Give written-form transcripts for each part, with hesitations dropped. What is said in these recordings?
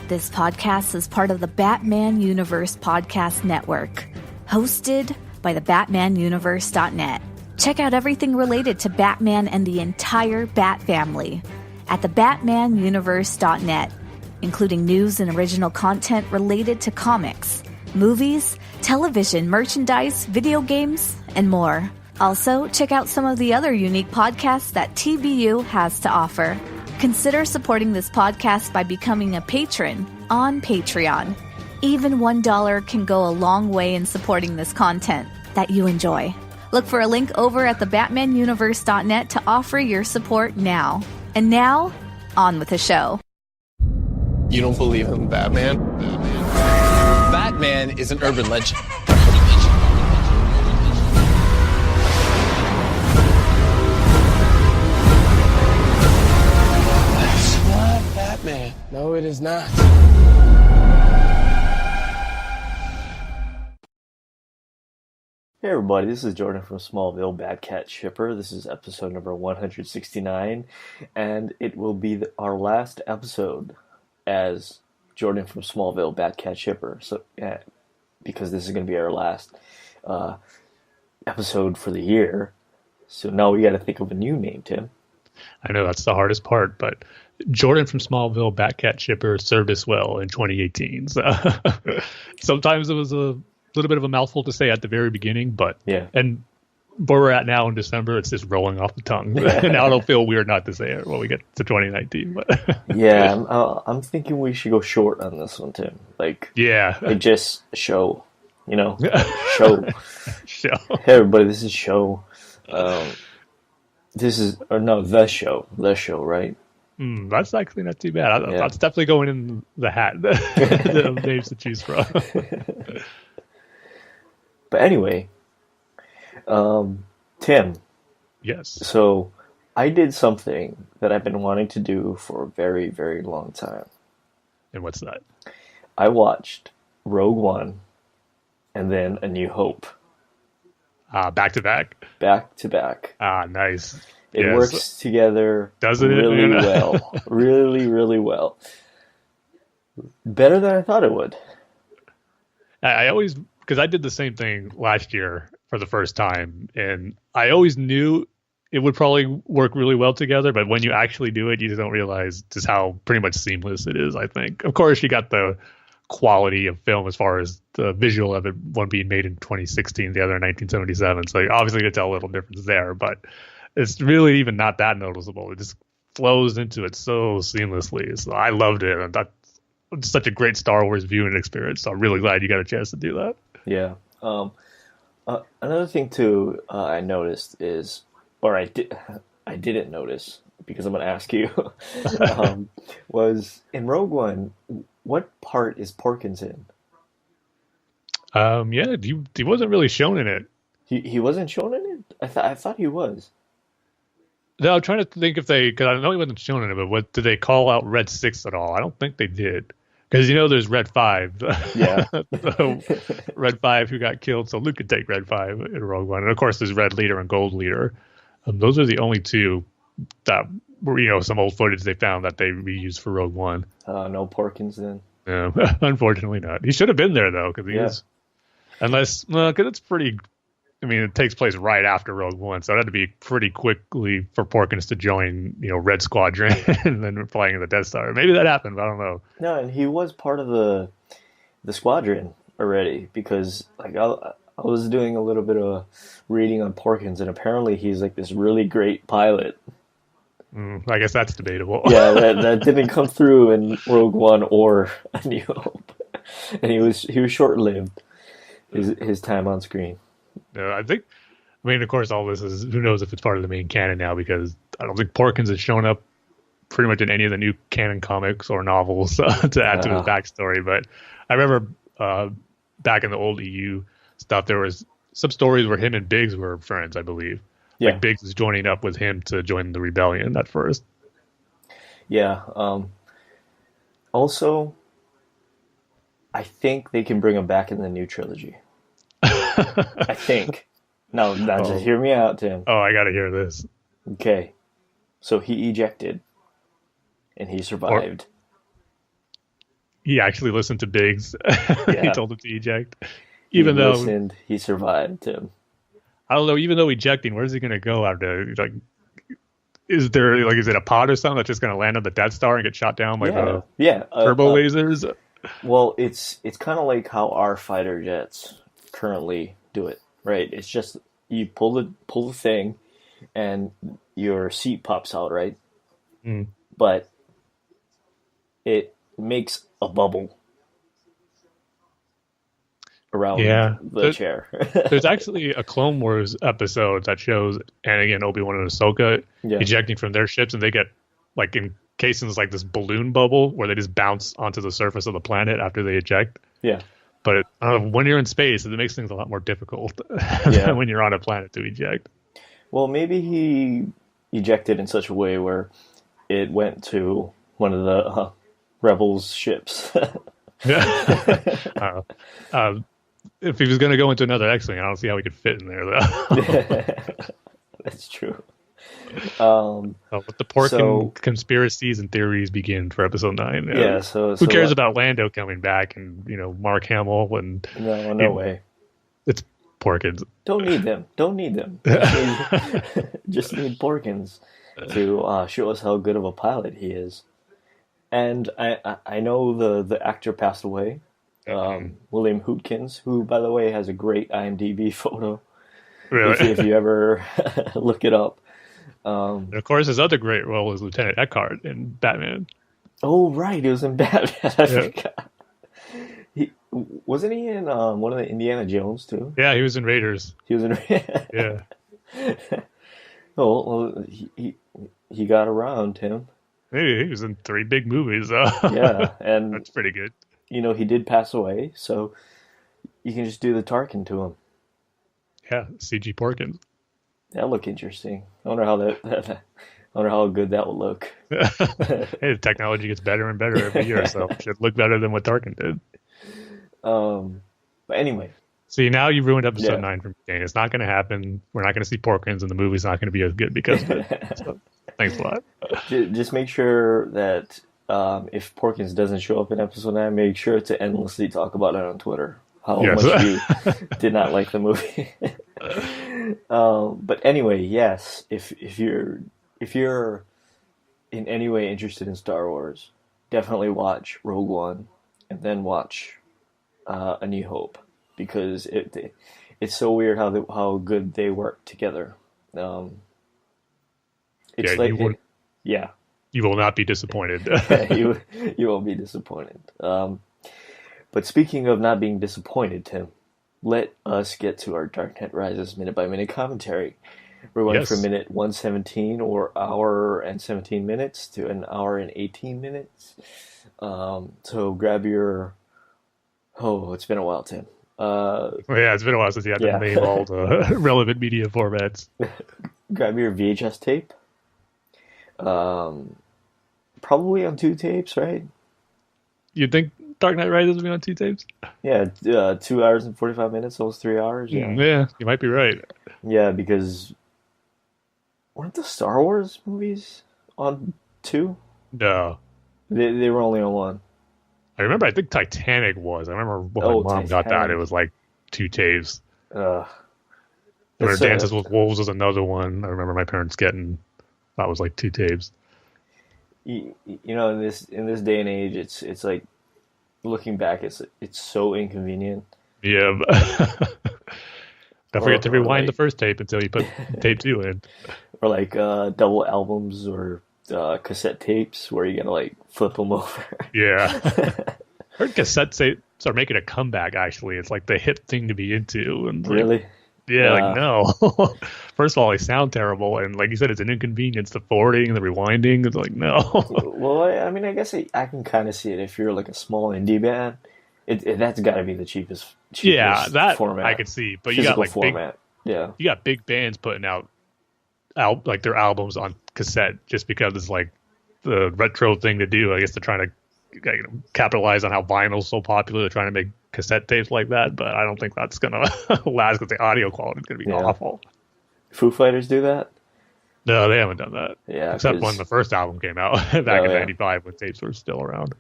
This podcast is part of the Batman Universe Podcast Network, hosted by the BatmanUniverse.net. Check out everything related to Batman and the entire Bat family at the BatmanUniverse.net, including news and original content related to comics, movies, television, merchandise, video games, and more. Also, check out some of the other unique podcasts that TBU has to offer. Consider supporting this podcast by becoming a patron on Patreon. Even $1 can go a long way in supporting this content that you enjoy. Look for a link over at the BatmanUniverse.net to offer your support now. And now, on with the show. You don't believe in Batman? Batman is an urban legend. That's not Batman. No, it is not. Hey everybody, this is Jordan from Smallville Batcat Shipper. This is episode number 169, and it will be our last episode as Jordan from Smallville Batcat Shipper. So, because this is going to be our last episode for the year, so now we got to think of a new name, Tim. I know that's the hardest part, but Jordan from Smallville Batcat Shipper served us well in 2018. So sometimes it was a little bit of a mouthful to say at the very beginning, but yeah. And where we're at now in December, it's just rolling off the tongue. Now it'll feel weird not to say it when we get to 2019. But Yeah, I'm thinking we should go short on this one, Tim. Like just show, show. Show. Hey everybody, this is show. The show, right? That's actually not too bad. That's definitely going in the hat. The names to choose from. But anyway, Tim. Yes. So I did something that I've been wanting to do for a very, very long time. And what's that? I watched Rogue One and then A New Hope. Back to back? Back to back. Nice. It works together Doesn't really well. Really, really well. Better than I thought it would. I always, because I did the same thing last year for the first time, and I always knew it would probably work really well together, but when you actually do it, you just don't realize just how pretty much seamless it is, I think. Of course, you got the quality of film as far as the visual of it, one being made in 2016, the other in 1977, so obviously you can tell a little difference there, but it's really even not that noticeable. It just flows into it so seamlessly. So I loved it, and that's such a great Star Wars viewing experience. So I'm really glad you got a chance to do that. Yeah. Another thing too I noticed is, or I didn't notice because I'm going to ask you, was in Rogue One, what part is Porkins in? He wasn't really shown in it. He wasn't shown in it? I thought he was. No, I'm trying to think if because I know he wasn't shown in it, but did they call out Red 6 at all? I don't think they did. Because, there's Red 5. Yeah. So Red 5 who got killed, so Luke could take Red 5 in Rogue One. And, of course, there's Red Leader and Gold Leader. Those are the only two that were, some old footage they found that they reused for Rogue One. No Porkins then? No, unfortunately not. He should have been there, though, because he is. Unless, because it's pretty... it takes place right after Rogue One, so it had to be pretty quickly for Porkins to join, Red Squadron and then flying in the Death Star. Maybe that happened, but I don't know. No, and he was part of the squadron already, because I was doing a little bit of reading on Porkins, and apparently he's like this really great pilot. I guess that's debatable. Yeah, that didn't come through in Rogue One or A New Hope, and he was short-lived, his time on screen. I think, of course, all this is, who knows if it's part of the main canon now, because I don't think Porkins has shown up pretty much in any of the new canon comics or novels to add to his backstory. But I remember back in the old EU stuff, there was some stories where him and Biggs were friends, I believe. Yeah. Like Biggs was joining up with him to join the rebellion at first. Yeah. Also, I think they can bring him back in the new trilogy. I think. No, just hear me out, Tim. Oh, I gotta hear this. Okay. So he ejected, and he survived. he actually listened to Biggs. He Yeah. told him to eject. He Even though listened, he survived, Tim. I don't know, even though ejecting, where's he gonna go after? Like, is it a pod or something that's just gonna land on the Death Star and get shot down by Yeah, the yeah. turbo lasers? Well, it's kind of like how our fighter jets currently do it, right? It's just you pull the thing, and your seat pops out, right? Mm. But it makes a bubble around the chair. There's actually a Clone Wars episode that shows Anakin, Obi-Wan, and Ahsoka ejecting from their ships, and they get like encased in like this balloon bubble where they just bounce onto the surface of the planet after they eject. Yeah. But when you're in space, it makes things a lot more difficult than when you're on a planet to eject. Well, maybe he ejected in such a way where it went to one of the Rebels ships. If he was going to go into another X-Wing, I don't see how he could fit in there, though. That's true. But the Porkin conspiracies and theories begin for episode 9. Yeah, so who cares about Lando coming back and Mark Hamill and no way. It's Porkins. Don't need them. Just need Porkins to show us how good of a pilot he is. And I know the actor passed away, William Hootkins, who, by the way, has a great IMDb photo. Really? If you ever look it up. And of course, his other great role is Lieutenant Eckhart in Batman. Oh, right. He was in Batman. I forgot. Wasn't he in one of the Indiana Jones, too? Yeah, he was in Raiders. He was in Yeah. Well, he got around, Tim. He was in 3 big movies. Yeah, and that's pretty good. He did pass away, so you can just do the Tarkin to him. Yeah, CG Porkins. That'll look interesting. I wonder how good that will look. Hey, the technology gets better and better every year, so it should look better than what Tarkin did. But anyway. See, now you ruined episode 9 for me, Dane. It's not going to happen. We're not going to see Porkins, and the movie's not going to be as good because of it. So, thanks a lot. Just make sure that if Porkins doesn't show up in episode 9, make sure to endlessly talk about it on Twitter. How much you did not like the movie. But anyway, yes, if you're in any way interested in Star Wars, definitely watch Rogue One and then watch A New Hope, because it's so weird how good they work together. It's you will not be disappointed. you won't be disappointed. But speaking of not being disappointed, Tim, let us get to our Dark Knight Rises minute-by-minute commentary. We're going from minute 117, or hour and 17 minutes, to an hour and 18 minutes. So grab your... Oh, it's been a while, Tim. It's been a while since you had to name all the relevant media formats. Grab your VHS tape. Probably on 2 tapes, right? You'd think Dark Knight Rises will be on 2 tapes? Yeah, 2 hours and 45 minutes, almost 3 hours. Yeah, you might be right. Yeah, because weren't the Star Wars movies on 2? No. They were only on 1. I think Titanic was. I remember when my mom got that, it was like 2 tapes. Dances with Wolves was another one. I remember my parents getting, that was like 2 tapes. In this day and age, it's like, looking back, it's so inconvenient. Yeah. Don't forget to rewind the first tape until you put tape 2 in. Or like double albums or cassette tapes where you gotta like flip them over. Yeah. I heard cassette tapes are making a comeback, actually. It's like the hip thing to be into. And really? Like no. First of all, they sound terrible, and like you said, it's an inconvenience. The forwarding and the rewinding. It's like no. Well, I mean, I guess I can kind of see it. If you're like a small indie band, that's got to be the cheapest that format. I could see. But Physical you got like format. You got big bands putting out like their albums on cassette just because it's like the retro thing to do. I guess they're trying to capitalize on how vinyl's so popular. They're trying to make cassette tapes like that, but I don't think that's gonna last because the audio quality is gonna be awful. Foo Fighters do that? No, they haven't done that. Yeah, except when the first album came out back in '95 when tapes were still around.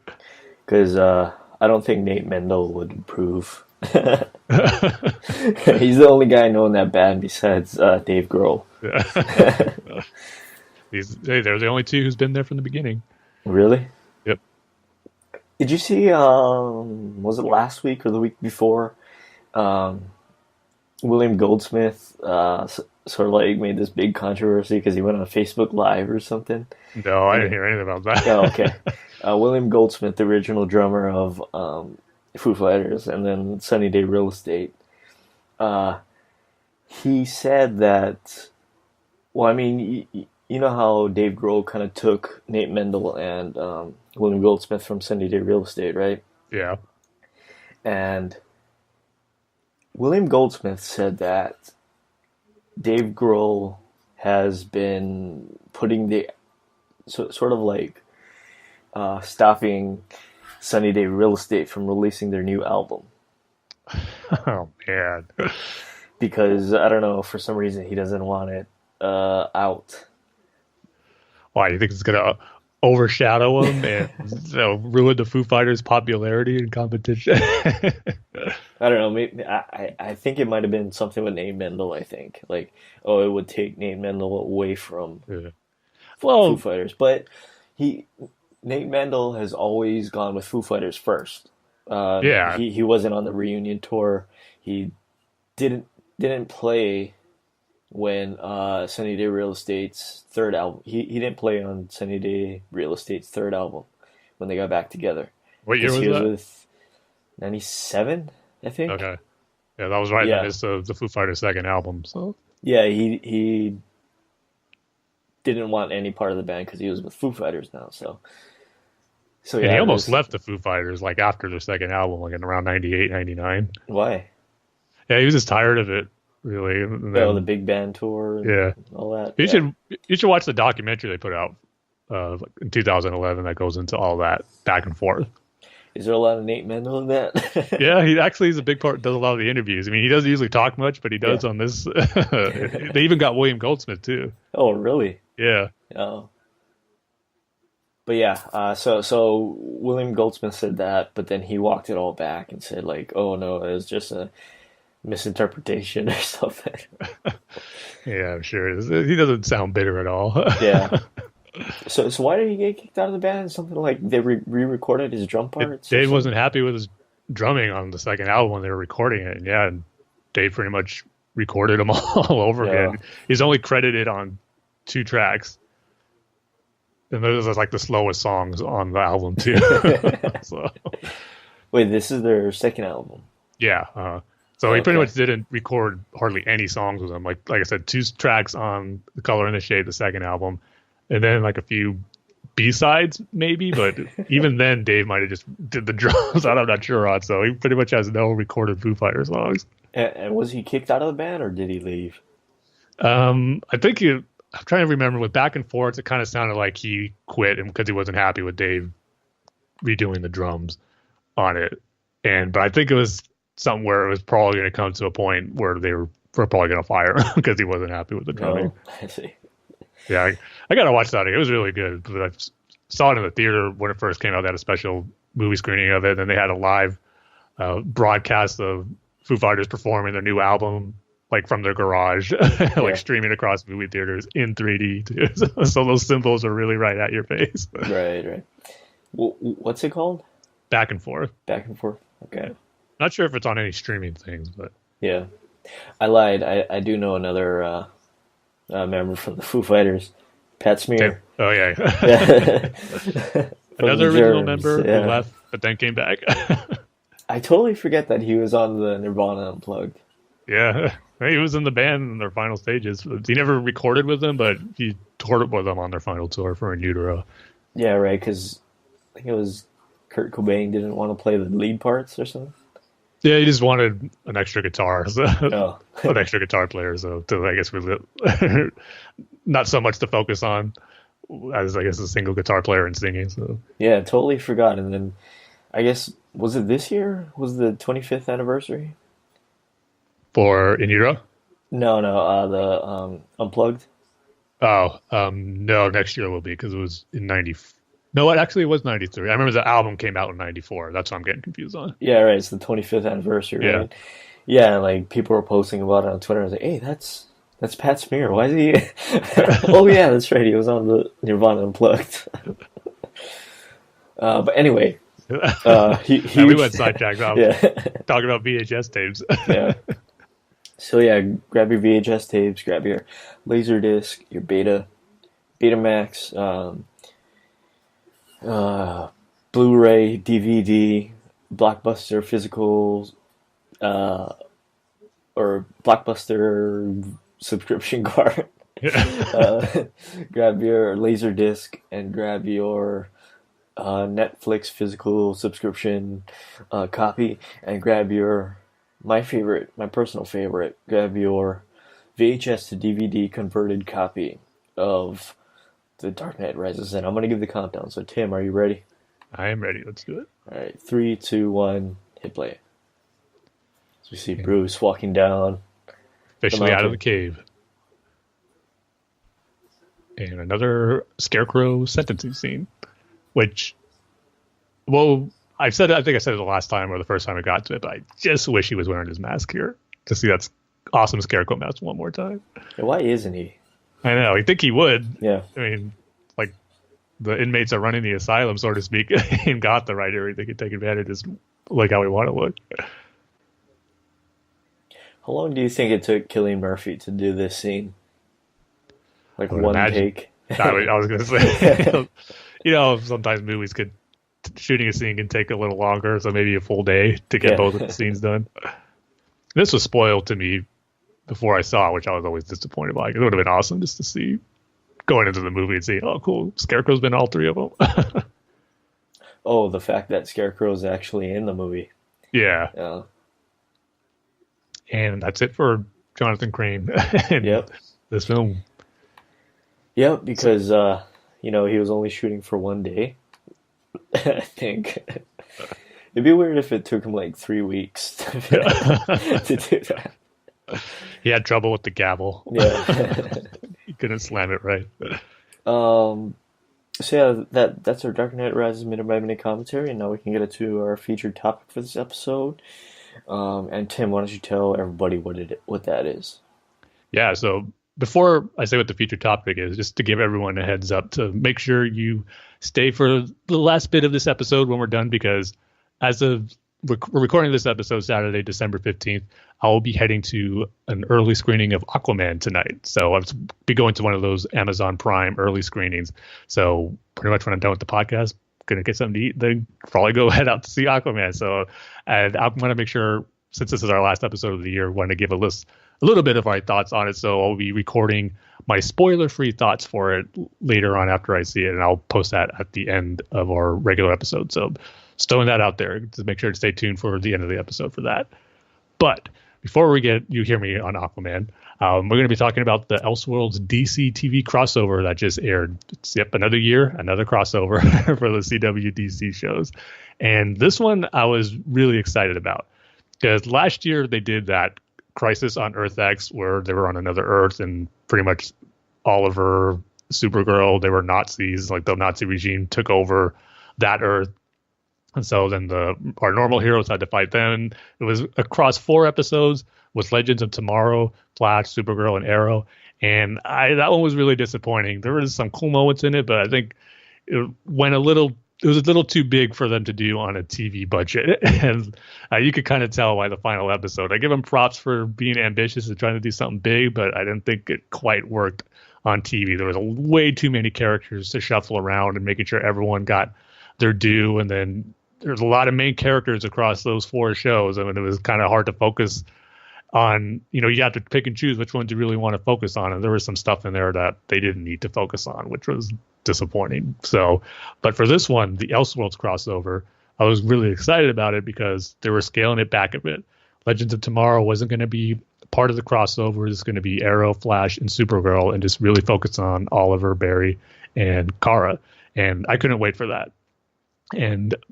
because I don't think Nate Mendel would approve. He's the only guy I know in that band besides Dave Grohl. They're the only two who's been there from the beginning. Really? Yep. Did you see, was it last week or the week before? William Goldsmith sort of like made this big controversy because he went on Facebook Live or something. No, I didn't hear anything about that. Oh, okay. William Goldsmith, the original drummer of Foo Fighters and then Sunny Day Real Estate, he said that, well, I mean, you know how Dave Grohl kind of took Nate Mendel and William Goldsmith from Sunny Day Real Estate, right? Yeah. And William Goldsmith said that Dave Grohl has been putting the sort of like stopping Sunny Day Real Estate from releasing their new album. Oh man! Because I don't know, for some reason he doesn't want it out. Why, you think it's gonna overshadow him and ruin the Foo Fighters' popularity and competition? I don't know. Maybe I think it might have been something with Nate Mendel. I think it would take Nate Mendel away from Foo Fighters. But Nate Mendel has always gone with Foo Fighters first. He wasn't on the reunion tour. He didn't play when Sunny Day Real Estate's third album. He didn't play on Sunny Day Real Estate's third album when they got back together. What year was that? He was with 97, I think. Okay. Yeah, that was right in the midst of the Foo Fighters' second album. So yeah, he didn't want any part of the band because he was with Foo Fighters now. So yeah, and he almost left the Foo Fighters like after their second album, like in around 98, 99. Why? Yeah, he was just tired of it, really. And then, the big band tour and all that. You should watch the documentary they put out in 2011 that goes into all that back and forth. Is there a lot of Nate Mendel in that? Yeah, he actually is a big part, does a lot of the interviews. I mean, he doesn't usually talk much, but he does on this. They even got William Goldsmith, too. Oh, really? Yeah. Oh. But yeah, so William Goldsmith said that, but then he walked it all back and said, like, oh, no, it was just a misinterpretation or something. Yeah, I'm sure it is. He doesn't sound bitter at all. Yeah. So why did he get kicked out of the band? Something like they re-recorded his drum parts? Dave wasn't happy with his drumming on the second album when they were recording it. And Dave pretty much recorded them all over again. He's only credited on 2 tracks. And those are like the slowest songs on the album, too. So. Wait, this is their second album? Yeah. So he pretty much didn't record hardly any songs with them. Like I said, 2 tracks on The Color and the Shade, the second album. And then like a few B-sides maybe, but even then Dave might have just did the drums. I'm not sure on. So he pretty much has no recorded Foo Fighters songs. And was he kicked out of the band or did he leave? I think I'm trying to remember with Back and Forth, it kind of sounded like he quit because he wasn't happy with Dave redoing the drums on it. But I think it was something where it was probably going to come to a point where they were probably going to fire him because he wasn't happy with the drumming. Oh, I see. Yeah, I got to watch that. It was really good. I saw it in the theater when it first came out. They had a special movie screening of it. And they had a live broadcast of Foo Fighters performing their new album, like from their garage, like streaming across movie theaters in 3D too. So those symbols are really right at your face. Right. Well, what's it called? Back and Forth. Back and Forth. Okay. Not sure if it's on any streaming things, but yeah, I lied. I do know another member from the Foo Fighters, Pat Smear. Oh yeah. Another original member who left, but then came back. I totally forget that he was on the Nirvana Unplugged. Yeah, he was in the band in their final stages. He never recorded with them, but he toured with them on their final tour for In Utero. Yeah, right, because I think it was Kurt Cobain didn't want to play the lead parts or something. Yeah, he just wanted an extra guitar, an extra guitar player. So to, I guess, not so much to focus on as, I guess, a single guitar player and singing. So yeah, totally forgot. And then I guess, was it this year? Was the 25th anniversary for In Utero? No, the Unplugged. Oh, no, next year will be because it was in 94. No, it actually was 93. I remember the album came out in 94. That's what I'm getting confused on. Yeah, right. It's the 25th anniversary, Yeah. right? Yeah, like people were posting about it on Twitter. I was like, hey, that's Pat Smear. Why is he? Oh yeah, that's right. He was on the Nirvana Unplugged. But anyway, And we went sidetracked off yeah, talking about VHS tapes. yeah. So yeah, grab your VHS tapes, grab your Laserdisc, your Betamax, Blu-ray, DVD, Blockbuster physical, or Blockbuster subscription card. Grab your Laserdisc and grab your Netflix physical subscription copy, and grab my personal favorite, grab your VHS to DVD converted copy of The Dark Knight Rises. And I'm going to give the countdown. So Tim, are you ready? I am ready. Let's do it. All right, 3, 2, 1, hit play. So we see Bruce walking down. Officially out of the cave. And another Scarecrow sentencing scene, which, well, I think I said it the last time or the first time I got to it, but I just wish he was wearing his mask here to see that awesome Scarecrow mask one more time. Yeah, why isn't he? I know. I think he would. Yeah. I mean, like, the inmates are running the asylum, so to speak, and got the right area. They can take advantage of like how we want to look. How long do you think it took Cillian Murphy to do this scene? Like one take? I was going to say, sometimes movies shooting a scene can take a little longer, so maybe a full day to get both of the scenes done. This was spoiled to me before I saw it, which I was always disappointed by. It would have been awesome just to see, going into the movie and see, oh, cool, Scarecrow's been all three of them. Oh, the fact that Scarecrow's actually in the movie. Yeah. And that's it for Jonathan Crane and this film. Yep, because, he was only shooting for one day, I think. It'd be weird if it took him like 3 weeks to do that. He had trouble with the gavel. Yeah. He couldn't slam it right. So yeah, that's our Dark Knight Rises minute by minute commentary, and now we can get into our featured topic for this episode. And Tim, why don't you tell everybody what that is? Yeah, so before I say what the featured topic is, just to give everyone a heads up to make sure you stay for the last bit of this episode when we're done, because as of we're recording this episode Saturday, December 15th, I will be heading to an early screening of Aquaman tonight. So I'll be going to one of those Amazon Prime early screenings. So pretty much when I'm done with the podcast, going to get something to eat, then probably go head out to see Aquaman. So and I'm going to make sure, since this is our last episode of the year, want to give a little bit of my thoughts on it. So I'll be recording my spoiler-free thoughts for it later on after I see it, and I'll post that at the end of our regular episode. So just throwing that out there to make sure to stay tuned for the end of the episode for that. But before you hear me on Aquaman, we're going to be talking about the Elseworlds DC TV crossover that just aired. It's, another year, another crossover for the CW DC shows. And this one I was really excited about, because last year they did that Crisis on Earth X, where they were on another Earth and pretty much Oliver, Supergirl, they were Nazis, like the Nazi regime took over that Earth. And so then our normal heroes had to fight them. It was across 4 episodes with Legends of Tomorrow, Flash, Supergirl, and Arrow. And that one was really disappointing. There was some cool moments in it, but I think it was a little too big for them to do on a TV budget. And you could kind of tell by the final episode. I give them props for being ambitious and trying to do something big, but I didn't think it quite worked on TV. There was way too many characters to shuffle around and making sure everyone got their due. And then there's a lot of main characters across those 4 shows. I mean, it was kind of hard to focus on, you have to pick and choose which ones you really want to focus on. And there was some stuff in there that they didn't need to focus on, which was disappointing. So, but for this one, the Elseworlds crossover, I was really excited about it because they were scaling it back a bit. Legends of Tomorrow wasn't going to be part of the crossover. It's going to be Arrow, Flash, and Supergirl, and just really focus on Oliver, Barry, and Kara. And I couldn't wait for that.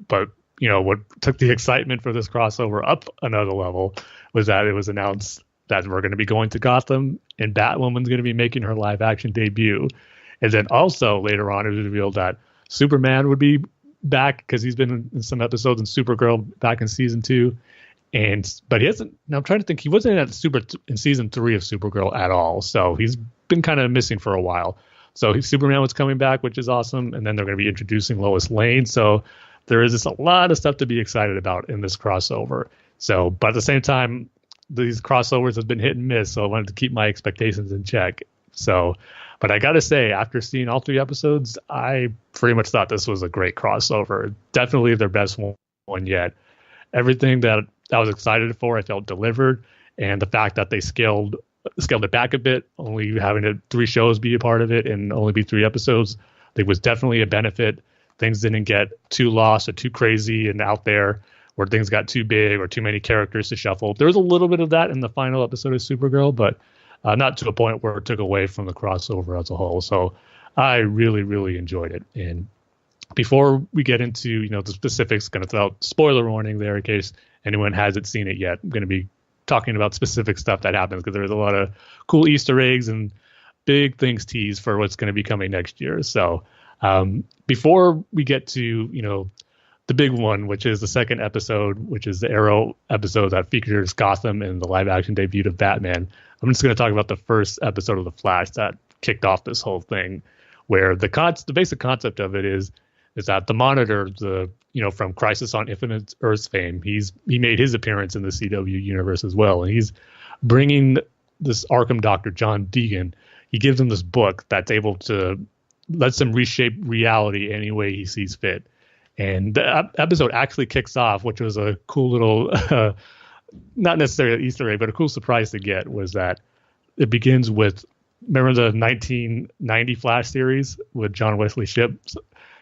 But what took the excitement for this crossover up another level was that it was announced that we're going to be going to Gotham and Batwoman's going to be making her live action debut. And then also later on, it was revealed that Superman would be back because he's been in some episodes, and Supergirl back in season 2. But he hasn't. Now I'm trying to think. He wasn't in season 3 of Supergirl at all. So he's been kind of missing for a while. So Superman was coming back, which is awesome. And then they're going to be introducing Lois Lane. So there is just a lot of stuff to be excited about in this crossover. So, but at the same time, these crossovers have been hit and miss. So I wanted to keep my expectations in check. So, but I got to say, after seeing all 3 episodes, I pretty much thought this was a great crossover. Definitely their best one yet. Everything that I was excited for, I felt delivered. And the fact that they scaled it back a bit, only having 3 shows be a part of it and only be 3 episodes, I think was definitely a benefit. Things didn't get too lost or too crazy and out there, where things got too big or too many characters to shuffle. There was a little bit of that in the final episode of Supergirl, but not to a point where it took away from the crossover as a whole. So I really, really enjoyed it. And before we get into the specifics, going to throw out spoiler warning there in case anyone hasn't seen it yet. I'm going to be talking about specific stuff that happens because there's a lot of cool Easter eggs and big things teased for what's going to be coming next year. So before we get to the big one, which is the second episode, which is the Arrow episode that features Gotham and the live action debut of Batman, I'm just going to talk about the first episode of The Flash that kicked off this whole thing, where the basic concept of it is that the Monitor, from Crisis on Infinite Earths fame, he made his appearance in the CW universe as well, and he's bringing this Arkham doctor, John Deegan. He gives him this book that's able to lets him reshape reality any way he sees fit. And the episode actually kicks off, which was a cool little, not necessarily an Easter egg, but a cool surprise to get, was that it begins with, remember the 1990 Flash series with John Wesley Shipp?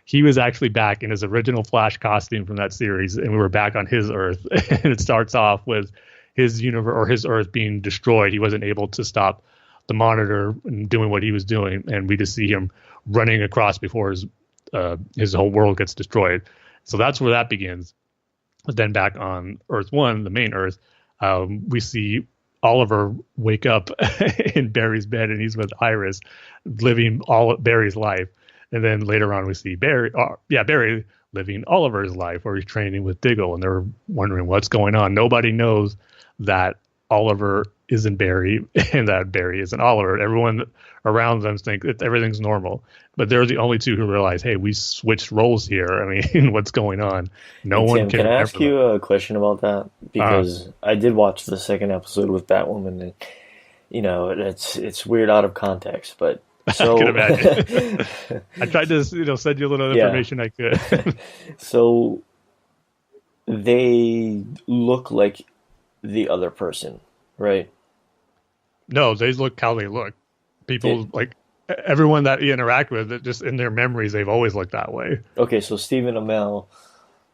He was actually back in his original Flash costume from that series, and we were back on his Earth. And it starts off with his universe, or his Earth, being destroyed. He wasn't able to stop the Monitor and doing what he was doing, and we just see him running across before his whole world gets destroyed. So that's where that begins. But then back on Earth 1, the main Earth, we see Oliver wake up in Barry's bed, and he's with Iris, living all Barry's life. And then later on, we see Barry living Oliver's life, where he's training with Diggle, and they're wondering what's going on. Nobody knows that Oliver isn't Barry and that Barry isn't Oliver. Everyone around them think that everything's normal, but they're the only two who realize, hey, we switched roles here. I mean, what's going on? No one Tim, can I ask you a question about that? Because I did watch the second episode with Batwoman, and it's weird out of context, but so I can imagine. I tried to send you a little information I could. So they look like the other person, right? No, they look how they look. People, like everyone that you interact with, just in their memories, they've always looked that way. Okay, so Stephen Amell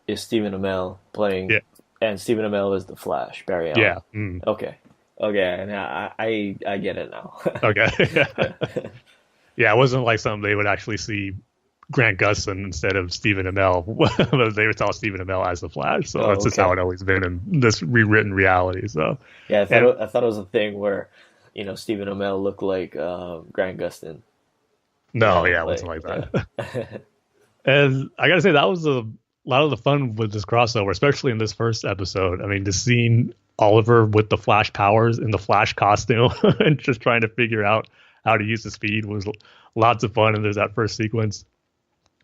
is Stephen Amell playing, and Stephen Amell is the Flash, Barry Allen. Yeah. Mm. Okay, and I get it now. Okay. Yeah, it wasn't like something they would actually see Grant Gustin instead of Stephen Amell. They would tell Stephen Amell as the Flash. So that's just how it always been in this rewritten reality. So yeah, I thought it was a thing where Stephen Amell looked like Grant Gustin. No, it wasn't like that. And I gotta say, that was a lot of the fun with this crossover, especially in this first episode. I mean, just seeing Oliver with the Flash powers in the Flash costume and just trying to figure out how to use the speed was lots of fun. And there's that first sequence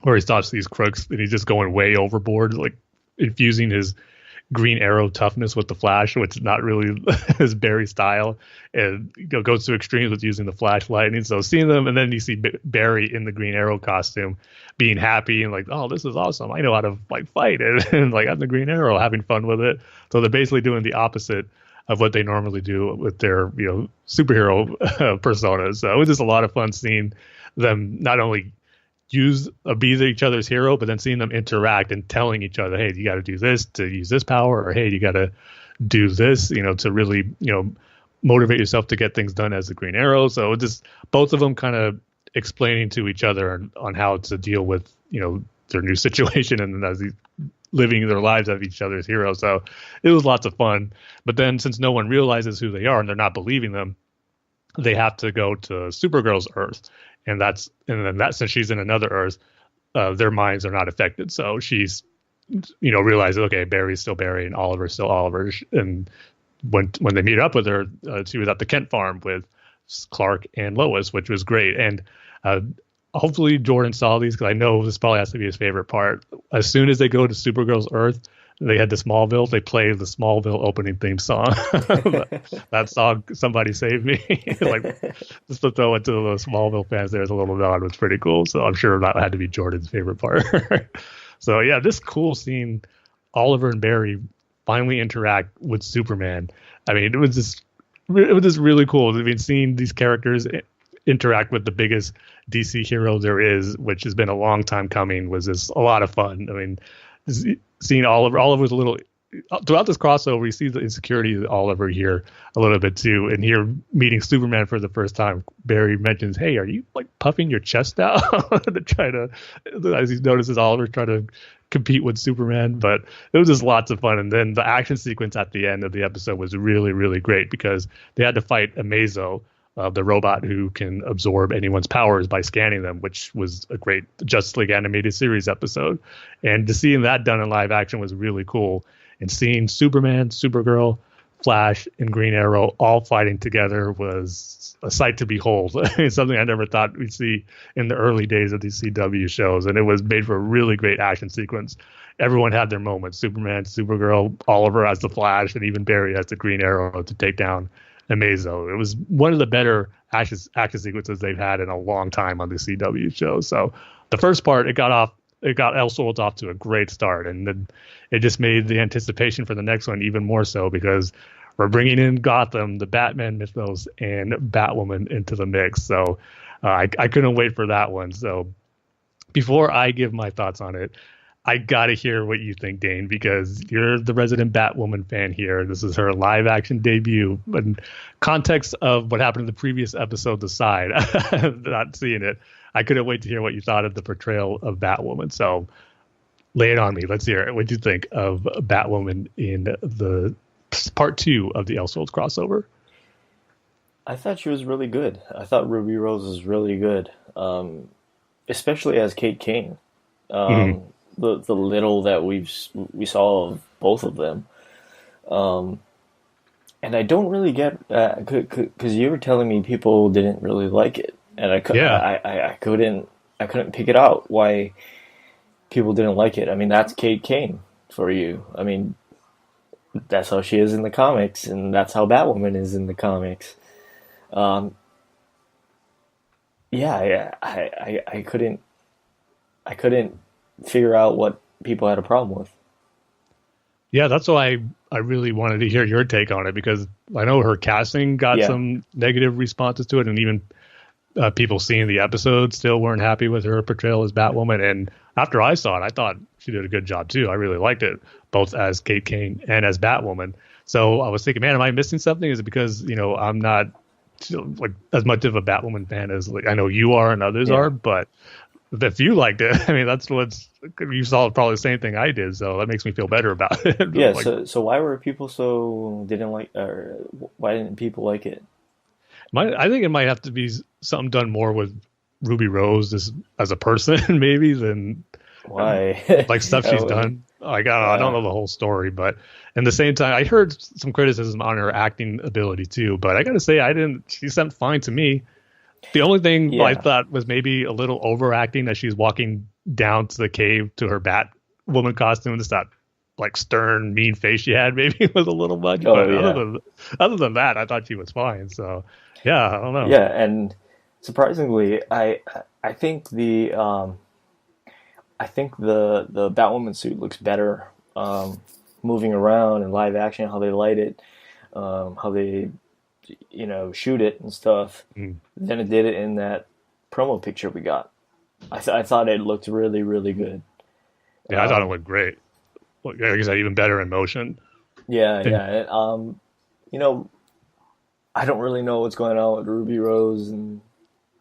where he stops these crooks and he's just going way overboard, like infusing his Green Arrow toughness with the Flash, which is not really his Barry style, and goes to extremes with using the flashlight. And so seeing them, and then you see Barry in the Green Arrow costume being happy and like, oh, this is awesome. I know how to fight it. And like, I'm the Green Arrow, having fun with it. So they're basically doing the opposite of what they normally do with their superhero personas. So it was just a lot of fun seeing them not only be each other's hero, but then seeing them interact and telling each other, hey, you got to do this to use this power, or hey, you got to do this, to really motivate yourself to get things done as the Green Arrow. So just both of them kind of explaining to each other on how to deal with their new situation, and as living their lives as each other's heroes. So it was lots of fun. But then since no one realizes who they are and they're not believing them, they have to go to Supergirl's Earth. And then since she's in another Earth, their minds are not affected. So she's, realizes, okay, Barry's still Barry and Oliver's still Oliver. And when they meet up with her, she was at the Kent farm with Clark and Lois, which was great. And hopefully Jordan saw these, because I know this probably has to be his favorite part. As soon as they go to Supergirl's Earth, they head to Smallville, they play the Smallville opening theme song. That song, Somebody Save Me. Just to throw it to the Smallville fans, there's a little nod, was pretty cool. So I'm sure that had to be Jordan's favorite part. So yeah, this cool scene, Oliver and Barry finally interact with Superman. I mean, it was just really cool. I mean, seeing these characters interact with the biggest DC hero there is, which has been a long time coming, was just a lot of fun. I mean, seeing Oliver's a little throughout this crossover, you see the insecurity of Oliver here a little bit too, and here meeting Superman for the first time, Barry mentions, "Hey, are you like puffing your chest out?" to try to, as he notices Oliver trying to compete with Superman. But it was just lots of fun, and then the action sequence at the end of the episode was really, really great, because they had to fight Amazo, the robot who can absorb anyone's powers by scanning them, which was a great Justice League animated series episode. And to seeing that done in live action was really cool. And seeing Superman, Supergirl, Flash, and Green Arrow all fighting together was a sight to behold. It's something I never thought we'd see in the early days of these CW shows. And it was made for a really great action sequence. Everyone had their moments. Superman, Supergirl, Oliver as the Flash, and even Barry as the Green Arrow to take down Amazo. It was one of the better action sequences they've had in a long time on the CW show. So the first part, it got Elseworlds off to a great start, and then it just made the anticipation for the next one even more so, because we're bringing in Gotham, the Batman mythos, and Batwoman into the mix. So I couldn't wait for that one. So before I give my thoughts on it, I got to hear what you think, Dane, because you're the resident Batwoman fan here. This is her live action debut. But in context of what happened in the previous episode aside, not seeing it, I couldn't wait to hear what you thought of the portrayal of Batwoman. So lay it on me. Let's hear it. What do you think of Batwoman in the part 2 of the Elseworlds crossover? I thought she was really good. I thought Ruby Rose was really good, especially as Kate Kane. The little that we saw of both of them, and I don't really get because you were telling me people didn't really like it, and I couldn't pick it out why people didn't like it. I mean, that's Kate Kane for you. I mean, that's how she is in the comics, and that's how Batwoman is in the comics. I couldn't figure out what people had a problem with. Yeah, that's why I really wanted to hear your take on it, because I know her casting got some negative responses to it, and even people seeing the episode still weren't happy with her portrayal as Batwoman. And after I saw it, I thought she did a good job too. I really liked it, both as Kate Kane and as Batwoman. So I was thinking, man, am I missing something? Is it because I'm not like as much of a Batwoman fan as I know you are and others are, but if you liked it, I mean, you saw probably the same thing I did, so that makes me feel better about it. Yeah. So why were people why didn't people like it? I think it might have to be something done more with Ruby Rose as a person, maybe, than why like stuff she's done. I don't know the whole story, but at the same time, I heard some criticism on her acting ability too. But I got to say, she sounded fine to me. The only thing I thought was maybe a little overacting as she's walking down to the cave to her Batwoman costume. Just that like stern, mean face she had maybe was a little much. Other than that, I thought she was fine. So yeah, I don't know. Yeah, and surprisingly, I think the Batwoman suit looks better moving around in live action. How they light it, how they shoot it and stuff, than it did it in that promo picture we got. I thought it looked really, really good. Yeah, I thought it looked great. Like I said, even better in motion. Yeah. I don't really know what's going on with Ruby Rose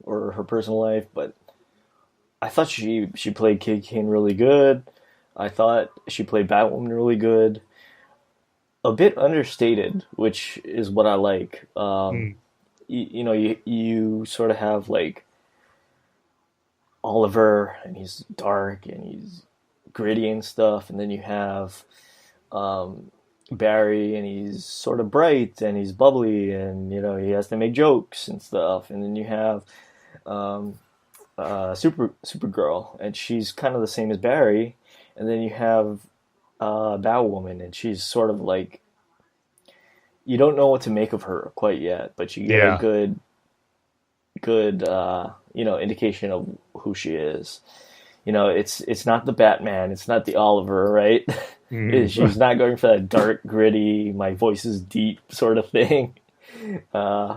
or her personal life, but I thought she played Kate Kane really good. I thought she played Batwoman really good. A bit understated, which is what I like. You sort of have like Oliver, and he's dark and he's gritty and stuff, and then you have Barry, and he's sort of bright and he's bubbly, and he has to make jokes and stuff, and then you have Supergirl, and she's kind of the same as Barry, and then you have Batwoman, and she's sort of like, you don't know what to make of her quite yet, but you get a good indication of who she is. It's not the Batman, it's not the Oliver, right? She's not going for that dark, gritty, my voice is deep sort of thing,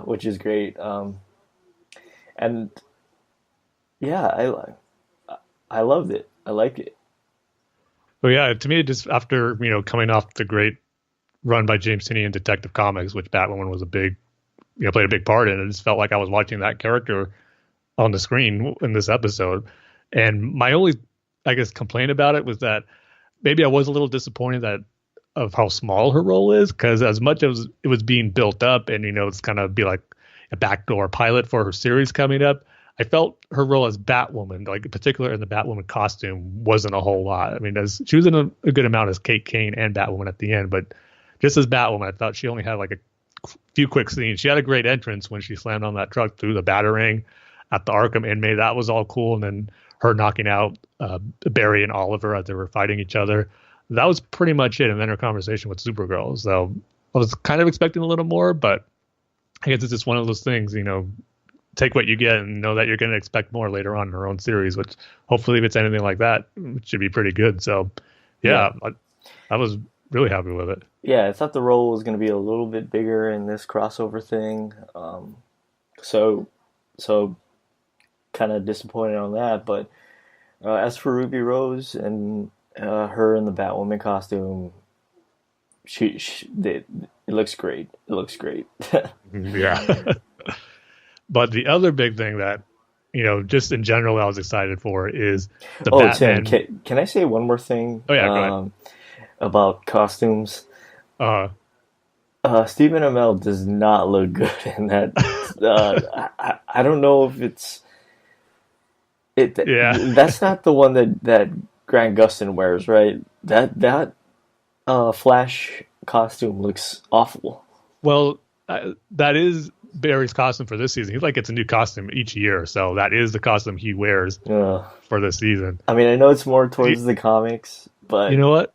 which is great. And yeah, I loved it. I liked it. Well, yeah, to me, just after coming off the great run by James Tinney in Detective Comics, which Batwoman was a big, played a big part in, it just felt like I was watching that character on the screen in this episode. And my only, I guess, complaint about it was that maybe I was a little disappointed of how small her role is, because as much as it was being built up and, it's kind of be like a backdoor pilot for her series coming up, I felt her role as Batwoman, like in particular in the Batwoman costume, wasn't a whole lot. I mean, she was in a good amount as Kate Kane and Batwoman at the end, but just as Batwoman, I thought she only had like a few quick scenes. She had a great entrance when she slammed on that truck through the Batarang at the Arkham inmate. That was all cool. And then her knocking out Barry and Oliver as they were fighting each other. That was pretty much it. And then her conversation with Supergirl. So I was kind of expecting a little more, but I guess it's just one of those things, take what you get and know that you're going to expect more later on in her own series, which hopefully if it's anything like that, it should be pretty good. So yeah. I was really happy with it. Yeah, I thought the role was going to be a little bit bigger in this crossover thing. So kind of disappointed on that. But as for Ruby Rose and her in the Batwoman costume, it looks great. It looks great. Yeah. But the other big thing that, just in general I was excited for is the Batman. Tim, can I say one more thing? Oh, yeah, go ahead. About costumes? Stephen Amell does not look good in that. I don't know if it's... That's not the one that Grant Gustin wears, right? That Flash costume looks awful. Well, that is Barry's costume for this season. He gets a new costume each year, so that is the costume he wears for this season. I mean, I know it's more towards the comics, but you know what?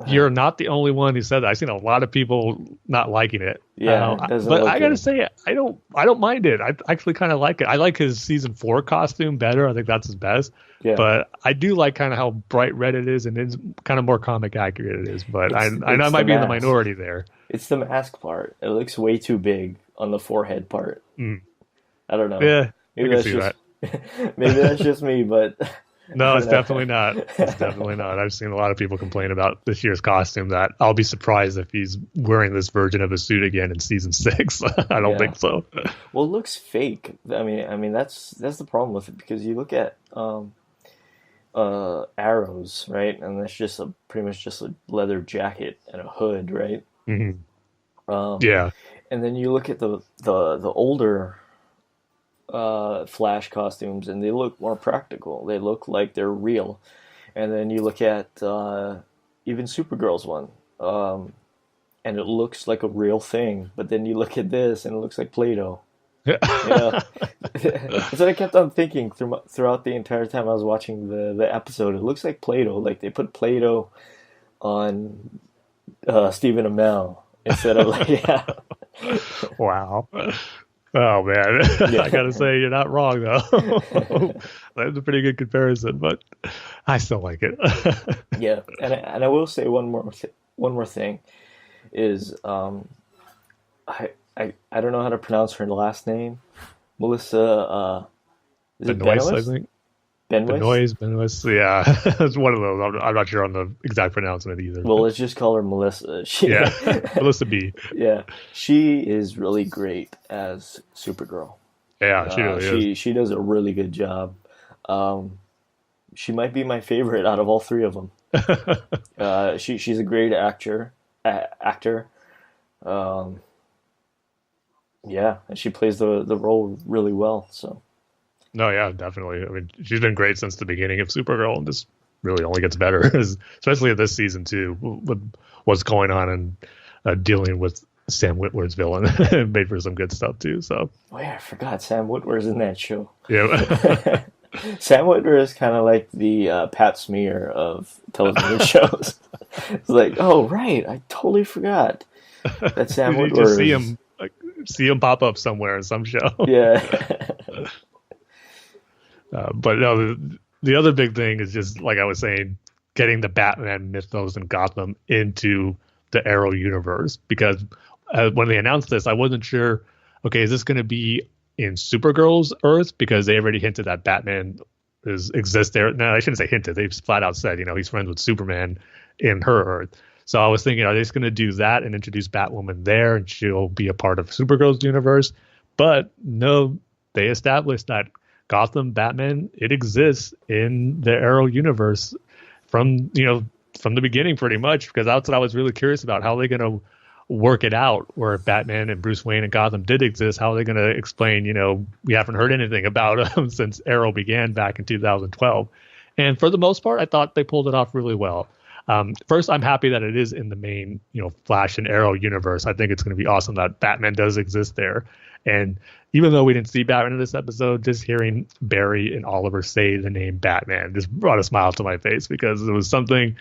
You're not the only one who said that. I've seen a lot of people not liking it. Yeah, but I gotta say, I don't mind it. I actually kind of like it. I like his season 4 costume better. I think that's his best. Yeah. But I do like kind of how bright red it is, and it's kind of more comic accurate it is. But I know I might be in the minority there. It's the mask part. It looks way too big on the forehead part. I don't know. Yeah, maybe I can see that. Maybe that's just me, but no, it's definitely not. It's definitely not. I've seen a lot of people complain about this year's costume. That I'll be surprised if he's wearing this version of his suit again in season 6. I don't think so. Well, it looks fake. I mean that's the problem with it, because you look at Arrows, right, and that's just pretty much just a leather jacket and a hood, right? Mm-hmm. Yeah. And then you look at the older Flash costumes, and they look more practical. They look like they're real. And then you look at even Supergirl's one, and it looks like a real thing. But then you look at this, and it looks like Play-Doh. That's what I kept on thinking throughout the entire time I was watching the episode. It looks like Play-Doh. Like they put Play-Doh on Stephen Amell instead of Wow. Oh man, I gotta say you're not wrong though. That's a pretty good comparison, but I still like it. Yeah, and I will say one more thing is I don't know how to pronounce her last name. Melissa is it Benoist, Benoist? I think. Benoist? Yeah, it's one of those. I'm not sure on the exact pronouncement either. Well, let's just call her Melissa. Melissa B. Yeah, she is really great as Supergirl. Yeah, she really is. She does a really good job. She might be my favorite out of all three of them. She's a great actor. Yeah, and she plays the role really well. So No, yeah, definitely. I mean, she's been great since the beginning of Supergirl, and this really only gets better, especially this season too. With what's going on and dealing with Sam Witwer's villain, it made for some good stuff too. So, Oh yeah, I forgot Sam Witwer's in that show. yeah, Sam Witwer is kind of like the Pat Smear of television shows. It's like, oh right, I totally forgot that Sam you Witwer. just see him pop up somewhere in some show. Yeah. But no, the other big thing is just like I was saying, getting the Batman mythos and Gotham into the Arrow universe. Because when they announced this, I wasn't sure. Okay, is this going to be in Supergirl's Earth? Because they already hinted that Batman exists there. No, I shouldn't say hinted. They've flat out said, he's friends with Superman in her Earth. So I was thinking, are they just going to do that and introduce Batwoman there, and she'll be a part of Supergirl's universe? But no, they established that Gotham Batman, it exists in the Arrow universe from the beginning pretty much, because that's what I was really curious about. How are they going to work it out where Batman and Bruce Wayne and Gotham did exist? How are they going to explain, we haven't heard anything about them since Arrow began back in 2012. And for the most part, I thought they pulled it off really well. First, I'm happy that it is in the main, Flash and Arrow universe. I think it's going to be awesome that Batman does exist there. And even though we didn't see Batman in this episode, just hearing Barry and Oliver say the name Batman just brought a smile to my face, because it was something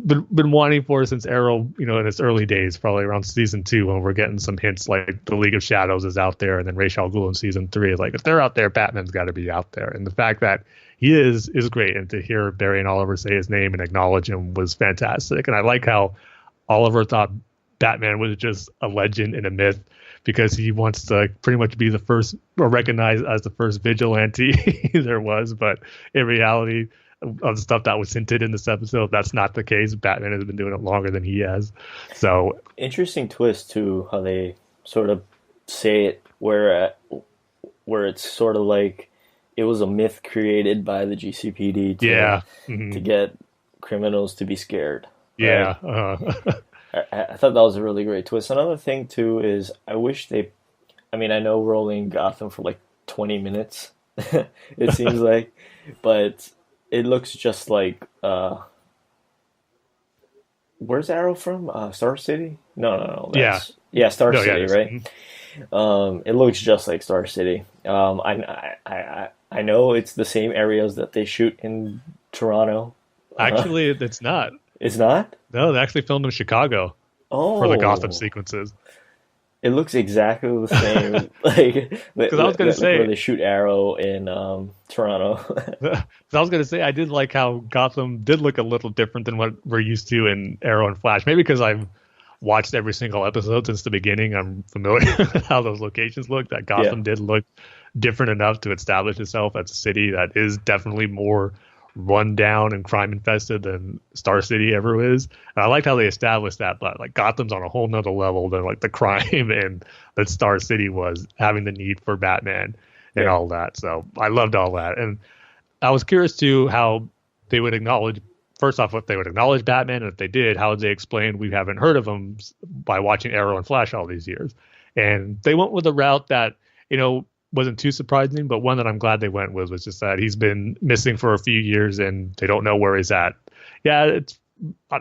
been wanting for since Arrow, in its early days, probably around season 2, when we're getting some hints like the League of Shadows is out there, and then Ra's al Ghul in season 3 is like, if they're out there, Batman's got to be out there. And the fact that he is great, and to hear Barry and Oliver say his name and acknowledge him was fantastic. And I like how Oliver thought Batman was just a legend and a myth, because he wants to pretty much be the first, or recognized as the first vigilante there was. But in reality, of the stuff that was hinted in this episode, that's not the case. Batman has been doing it longer than he has. So Interesting twist too, how they sort of say it, where it's sort of like it was a myth created by the GCPD to get criminals to be scared. Yeah. Right? I thought that was a really great twist. Another thing too is I know we're only in Gotham for like 20 minutes, it seems like, but it looks just like, where's Arrow from? Star City? No. Yeah, Star City, right? It looks just like Star City. I know it's the same areas that they shoot in Toronto. Actually, it's not. It's not? No, they actually filmed in Chicago for the Gotham sequences. It looks exactly the same. Because I was going to say, where they shoot Arrow in Toronto. I was going to say, I did like how Gotham did look a little different than what we're used to in Arrow and Flash. Maybe because I've watched every single episode since the beginning. I'm familiar with how those locations look. That Gotham did look different enough to establish itself as a city that is definitely more run down and crime infested than Star City ever is. And I liked how they established that, but like Gotham's on a whole nother level than like the crime and that Star City was, having the need for Batman and all that. So I loved all that. And I was curious too how they would acknowledge, first off, if they would acknowledge Batman, and if they did, how would they explain we haven't heard of him by watching Arrow and Flash all these years? And they went with a route that, wasn't too surprising, but one that I'm glad they went with was just that he's been missing for a few years and they don't know where he's at. Yeah, it's,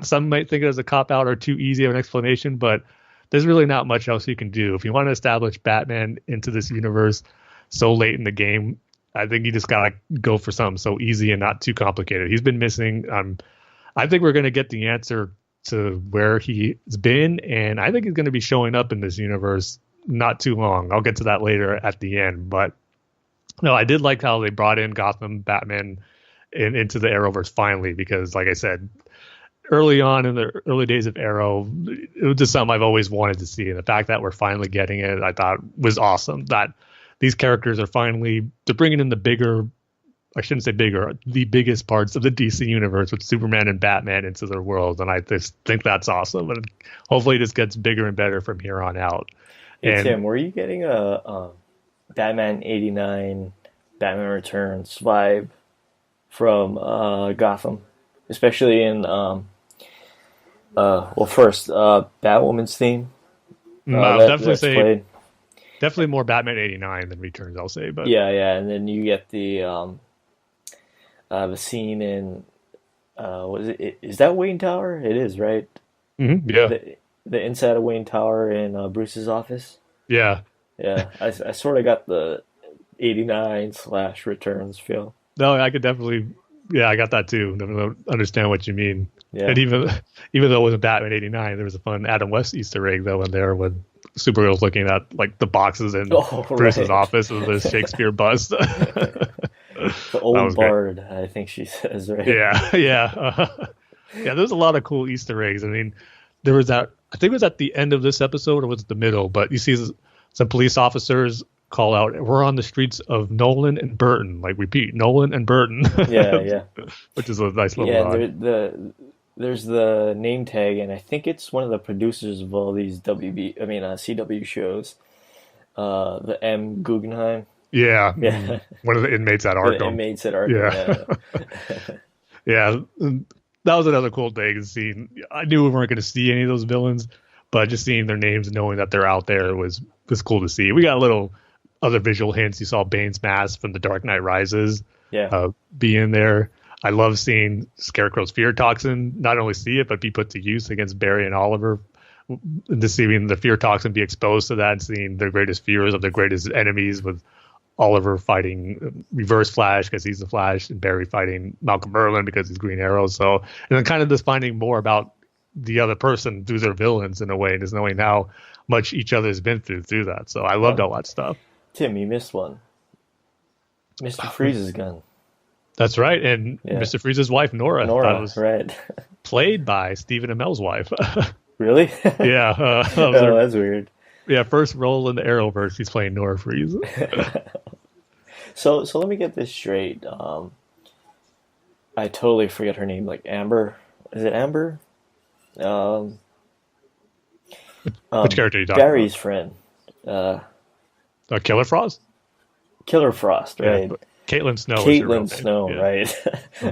some might think it as a cop-out or too easy of an explanation, but there's really not much else you can do. If you want to establish Batman into this universe so late in the game, I think you just got to go for something so easy and not too complicated. He's been missing. I think we're going to get the answer to where he's been, and I think he's going to be showing up in this universe not too long. I'll get to that later at the end, but no, I did like how they brought in Gotham Batman into the Arrowverse finally, because like I said, early on in the early days of Arrow, it was just something I've always wanted to see, and the fact that we're finally getting it, I thought was awesome. That these characters are they're bringing in the biggest parts of the DC universe with Superman and Batman into their world, and I just think that's awesome, and hopefully this gets bigger and better from here on out. Hey, Tim, were you getting a Batman 89, Batman Returns vibe from Gotham? Especially in, first, Batwoman's theme. I'll definitely say, played. Definitely more Batman 89 than Returns, I'll say. But Yeah, and then you get the scene in what is it? Is that Wayne Tower? It is, right? yeah, The inside of Wayne Tower in Bruce's office. yeah. Yeah, I sort of got the 89 / Returns feel. No, I could definitely. Yeah, I got that too. Definitely understand what you mean. Yeah. And even though it wasn't Batman 89, there was a fun Adam West Easter egg though in there when Supergirl's looking at like the boxes in Bruce's office with the Shakespeare bust. The old bard, great. I think she says, right? Yeah. Yeah, there's a lot of cool Easter eggs. I mean, there was that, I think it was at the end of this episode or was it the middle, but you see some police officers call out, "We're on the streets of Nolan and Burton." Like, repeat, Nolan and Burton. Yeah. Which is a nice little nod. There's the name tag, and I think it's one of the producers of all these CW shows. The M. Guggenheim. Yeah. One of the inmates at Arkham. The inmates at Arkham. Yeah. That was another cool thing. Seeing, I knew we weren't going to see any of those villains, but just seeing their names and knowing that they're out there was cool to see. We got a little other visual hints. You saw Bane's mask from The Dark Knight Rises be in there. I love seeing Scarecrow's fear toxin not only see it, but be put to use against Barry and Oliver. And seeing the fear toxin be exposed to that and seeing their greatest fears of their greatest enemies, with Oliver fighting Reverse Flash because he's the Flash, and Barry fighting Malcolm Merlin because he's Green Arrow. So, and then kind of just finding more about the other person through their villains in a way, and just knowing how much each other has been through that. So I loved all that stuff. Tim, you missed one. Mr. Freeze's gun. That's right, and Mr. Freeze's wife Nora was right, played by Stephen Amell's wife. Really? Yeah. That's weird. Yeah, first role in the Arrowverse, he's playing Nora Freeze. So let me get this straight. I totally forget her name. Like Amber, is it Amber? Which character are you talking Barry's about? friend. Killer Frost? Killer Frost, right? Yeah, Caitlin Snow. Caitlin Snow, right?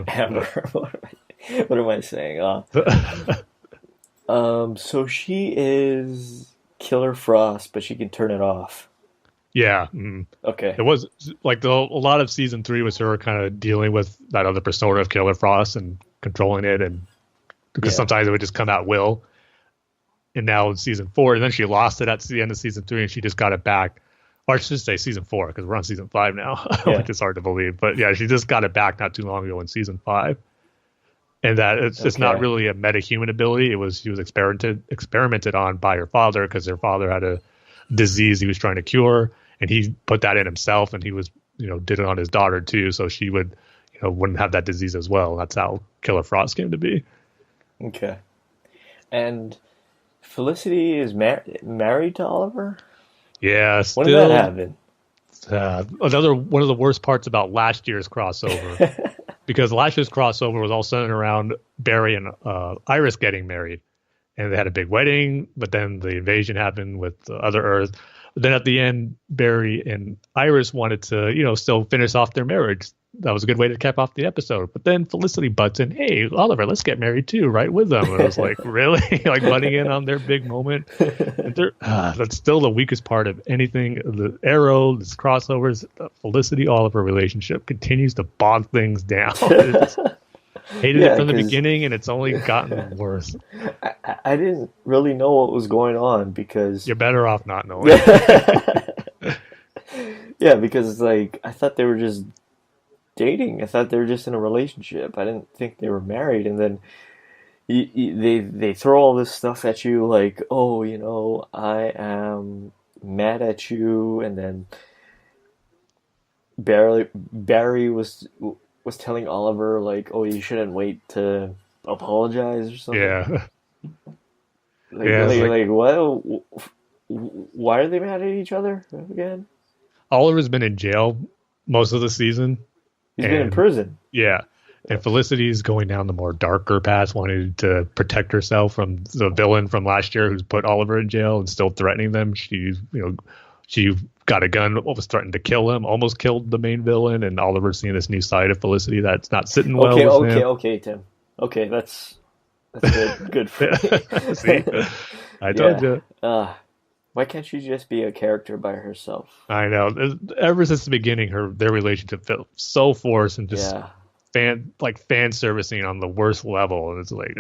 Amber. What am I saying? So she is Killer Frost, but she can turn it off. Yeah. Okay. It was like a lot of season 3 was her kind of dealing with that other persona of Killer Frost and controlling it, and because sometimes it would just come out will. And now in season 4, and then she lost it at the end of season 3, and she just got it back. Or I should say season 4, because we're on season 5 now, which is hard to believe. But yeah, she just got it back not too long ago in season 5. And that it's not really a metahuman ability. She was experimented on by her father, because her father had a disease he was trying to cure, and he put that in himself, and he was, did it on his daughter too, so she would, wouldn't have that disease as well. That's how Killer Frost came to be. Okay. And Felicity is married to Oliver? Yeah. When did that happen? Another one of the worst parts about last year's crossover, because last year's crossover was all centered around Barry and Iris getting married, and they had a big wedding, but then the invasion happened with the other Earth. But then at the end, Barry and Iris wanted to, still finish off their marriage. That was a good way to cap off the episode. But then Felicity butts in, "Hey, Oliver, let's get married too, right with them." And I was like, really? Like butting in on their big moment? That's still the weakest part of anything. The Arrow, this crossovers, the Felicity-Oliver relationship continues to bog things down. Hated it from the beginning, and it's only gotten worse. I didn't really know what was going on, because... You're better off not knowing. Yeah, because I thought they were just dating. I thought they were just in a relationship. I didn't think they were married. And then they throw all this stuff at you, like, oh, I am mad at you. And then Barry was telling Oliver, like, oh, you shouldn't wait to apologize or something. Yeah. What? Why are they mad at each other again? Oliver's been in jail most of the season. He's been in prison. Yeah. And Felicity's going down the more darker path, wanting to protect herself from the villain from last year who's put Oliver in jail and still threatening them. She got a gun, was threatened to kill him, almost killed the main villain, and Oliver's seeing this new side of Felicity that's not sitting well with him. Okay, Tim. Okay, that's good. Good for me. See? I told you. Why can't she just be a character by herself? I know. Ever since the beginning, their relationship felt so forced and just Yeah. fan servicing on the worst level. And it's like,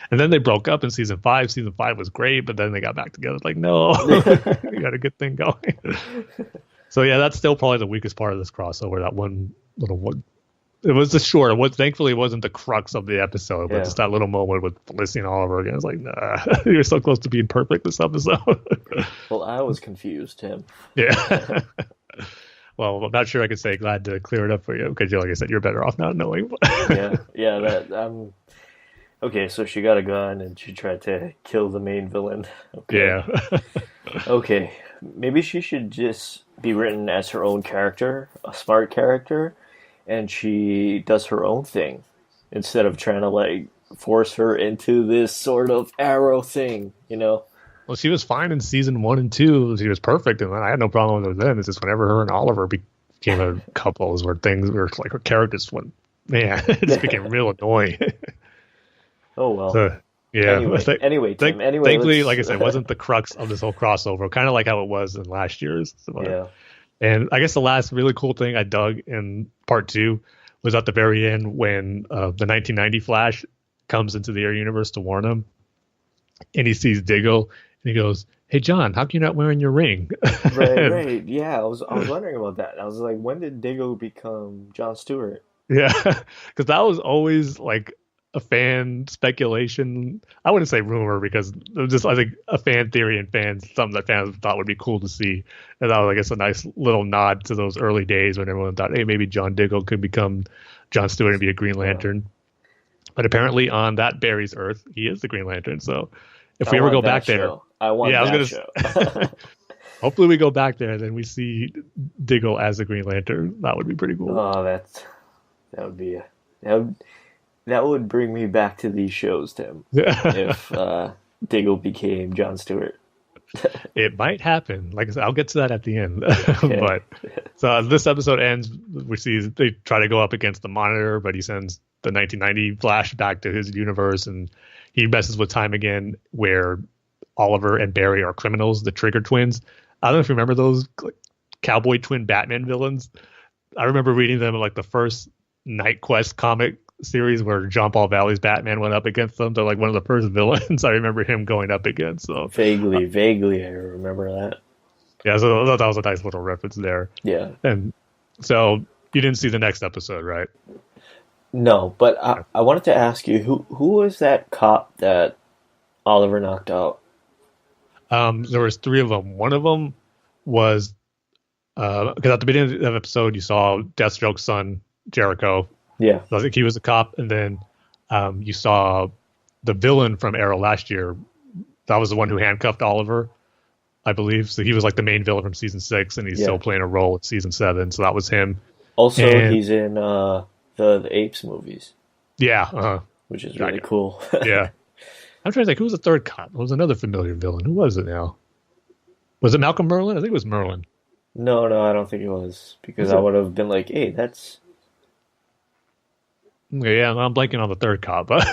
and then they broke up in season 5. Season 5 was great, but then they got back together. It's like, no, we got a good thing going. So yeah, that's still probably the weakest part of this crossover. That one little one. It was the short. Thankfully, it wasn't the crux of the episode, but just that little moment with Felicity and Oliver again. It's like, nah, you're so close to being perfect this episode. Well, I was confused, Tim. Yeah. Well, I'm not sure I could say glad to clear it up for you because, like I said, you're better off not knowing. Yeah. Okay, so she got a gun and she tried to kill the main villain. Okay. Yeah. Okay, maybe she should just be written as her own character, a smart character, and she does her own thing instead of trying to like force her into this sort of Arrow thing, you know? Well, she was fine in season 1 and 2. She was perfect, and I had no problem with her then. It's just whenever her and Oliver became a couple is where things were like her characters went, man, it just became real annoying. Oh, well. So, yeah. Anyway, Tim. Thankfully, like I said, it wasn't the crux of this whole crossover, kind of like how it was in last year's. Yeah. And I guess the last really cool thing I dug in part 2 was at the very end when the 1990 Flash comes into the Air universe to warn him, and he sees Diggle. And he goes, "Hey, John, how come you're not wearing your ring?" Right. Yeah, I was wondering about that. I was like, when did Diggle become Jon Stewart? Yeah, because that was always like a fan speculation. I wouldn't say rumor because it was just, I think, a fan theory and something that fans thought would be cool to see. And that was, I guess, a nice little nod to those early days when everyone thought, hey, maybe John Diggle could become Jon Stewart and be a Green Lantern. Yeah. But apparently on that Barry's Earth, he is the Green Lantern. So if we ever go back there, I want that show. Hopefully we go back there and then we see Diggle as the Green Lantern. That would be pretty cool. Oh, that would bring me back to these shows, Tim. If Diggle became Jon Stewart. It might happen. Like I said, I'll get to that at the end. Okay. But so this episode ends. We see they try to go up against the Monitor, but he sends the 1990 Flash back to his universe, and he messes with time again, where Oliver and Barry are criminals, the Trigger twins. I don't know if you remember those cowboy twin Batman villains. I remember reading them in like the first Night Quest comic series where John Paul Valley's Batman went up against them. They're like one of the first villains I remember him going up against. So vaguely I remember that. Yeah, so that was a nice little reference there. Yeah. And so you didn't see the next episode, right? No, but I wanted to ask you, who was that cop that Oliver knocked out? There was 3 of them. One of them was because at the beginning of the episode you saw Deathstroke's son Jericho. Yeah, I think he was a cop, and then you saw the villain from Arrow last year. That was the one who handcuffed Oliver, I believe. So he was like the main villain from season 6, and he's still playing a role in season 7. So that was him. Also, he's in the Apes movies. Yeah, which is really cool. Yeah, I'm trying to think who was the third cop. It was another familiar villain. Who was it now? Was it Malcolm Merlin? I think it was Merlin. No, I don't think it was, because I would have been like, hey, that's. Yeah, I'm blanking on the third cop, but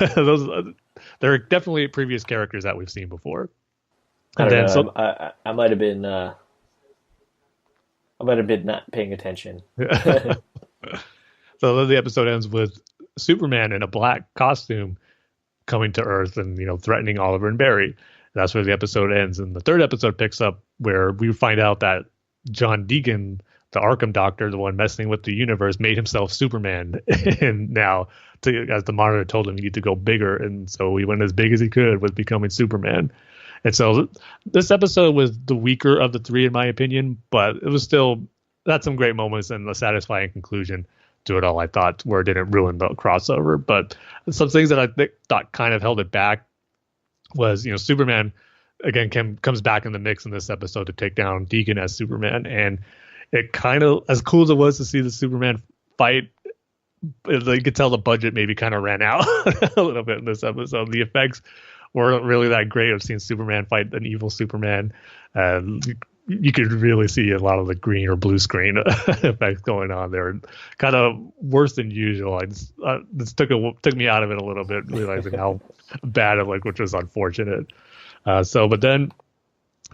they're definitely previous characters that we've seen before. And then I might have been not paying attention. So then the episode ends with Superman in a black costume coming to Earth and threatening Oliver and Barry. That's where the episode ends, and the third episode picks up where we find out that John Deegan, the Arkham Doctor, the one messing with the universe, made himself Superman. And now, as the Monitor told him, you need to go bigger. And so he went as big as he could with becoming Superman. And so this episode was the weaker of the 3, in my opinion, but it was still had some great moments and a satisfying conclusion to it all, I thought, where it didn't ruin the crossover. But some things that I thought kind of held it back was, Superman, again, comes back in the mix in this episode to take down Deegan as Superman. And it kind of, as cool as it was to see the Superman fight, you could tell the budget maybe kind of ran out a little bit in this episode. The effects weren't really that great of seeing Superman fight an evil Superman. You could really see a lot of the green or blue screen effects going on there. Kind of worse than usual. This took me out of it a little bit, realizing how bad it looked, which was unfortunate. But then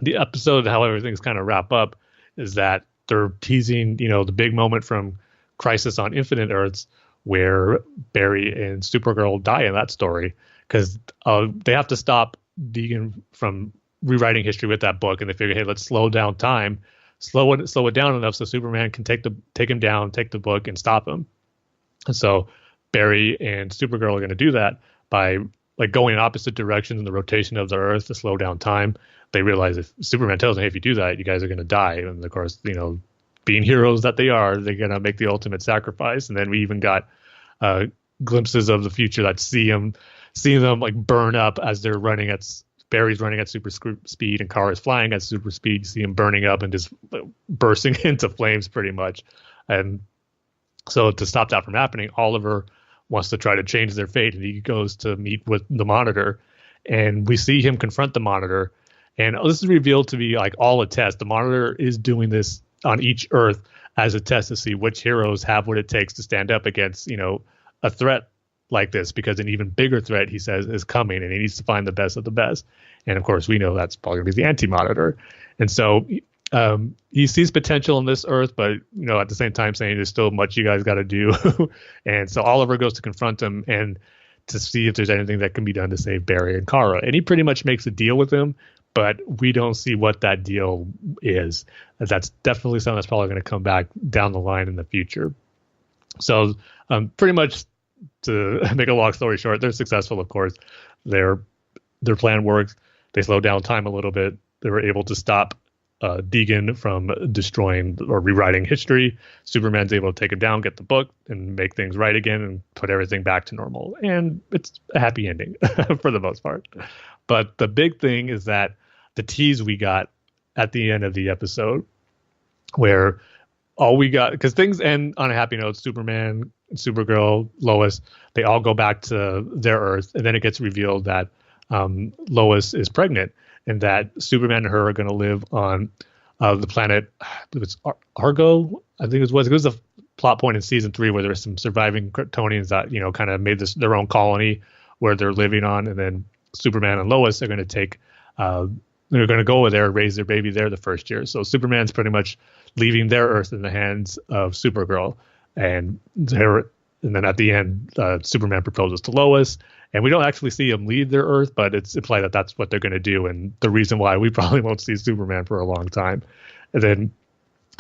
The episode, how everything's kind of wrap up, is that they're teasing, the big moment from Crisis on Infinite Earths where Barry and Supergirl die in that story, because they have to stop Deegan from rewriting history with that book, and they figure, hey, let's slow down time, slow it down enough so Superman can take him down, take the book, and stop him. And so Barry and Supergirl are going to do that by like going in opposite directions in the rotation of the Earth to slow down time. They realize if Superman tells them, hey, if you do that, you guys are going to die. And of course, being heroes that they are, they're going to make the ultimate sacrifice. And then we even got glimpses of the future that seeing them like burn up as they're running Barry's running at super speed and Kara's flying at super speed. You see him burning up and just bursting into flames pretty much. And so to stop that from happening, Oliver wants to try to change their fate, and he goes to meet with the Monitor, and we see him confront the Monitor. And this is revealed to be like all a test. The Monitor is doing this on each Earth as a test to see which heroes have what it takes to stand up against, a threat like this, because an even bigger threat, he says, is coming, and he needs to find the best of the best. And of course, we know that's probably going to be the Anti-Monitor. And so he sees potential in this Earth, but at the same time saying there's still much you guys got to do. And so Oliver goes to confront him and to see if there's anything that can be done to save Barry and Kara. And he pretty much makes a deal with him, but we don't see what that deal is. That's definitely something that's probably going to come back down the line in the future. So pretty much, to make a long story short, they're successful, of course. Their plan works. They slow down time a little bit. They were able to stop Deegan from destroying or rewriting history. Superman's able to take him down, get the book, and make things right again and put everything back to normal. And it's a happy ending for the most part. But the big thing is that the tease we got at the end of the episode, where all we got, because things end on a happy note, Superman, Supergirl, Lois, they all go back to their Earth, and then it gets revealed that Lois is pregnant, and that Superman and her are going to live on the planet, I believe it's Argo, I think it was a plot point in season 3 where there's some surviving Kryptonians that, kind of made their own colony where they're living on. And then Superman and Lois are going to they're going to go over there and raise their baby there the first year. So Superman's pretty much leaving their Earth in the hands of Supergirl. And then at the end, Superman proposes to Lois. And we don't actually see him leave their Earth, but it's implied that that's what they're going to do. And the reason why we probably won't see Superman for a long time. And then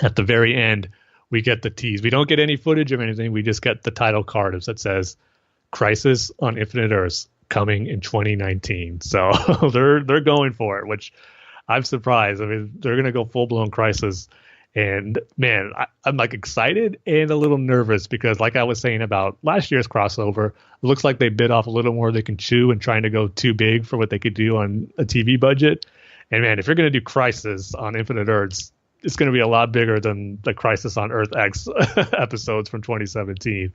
at the very end, we get the tease. We don't get any footage of anything. We just get the title card that says Crisis on Infinite Earths coming in 2019. So they're going for it, which I'm surprised. I mean, they're going to go full blown Crisis. And man, I'm like excited and a little nervous because, like I was saying about last year's crossover, it looks like they bit off a little more they can chew and trying to go too big for what they could do on a TV budget. And man, if you're going to do Crisis on Infinite Earths, it's going to be a lot bigger than the Crisis on Earth X episodes from 2017.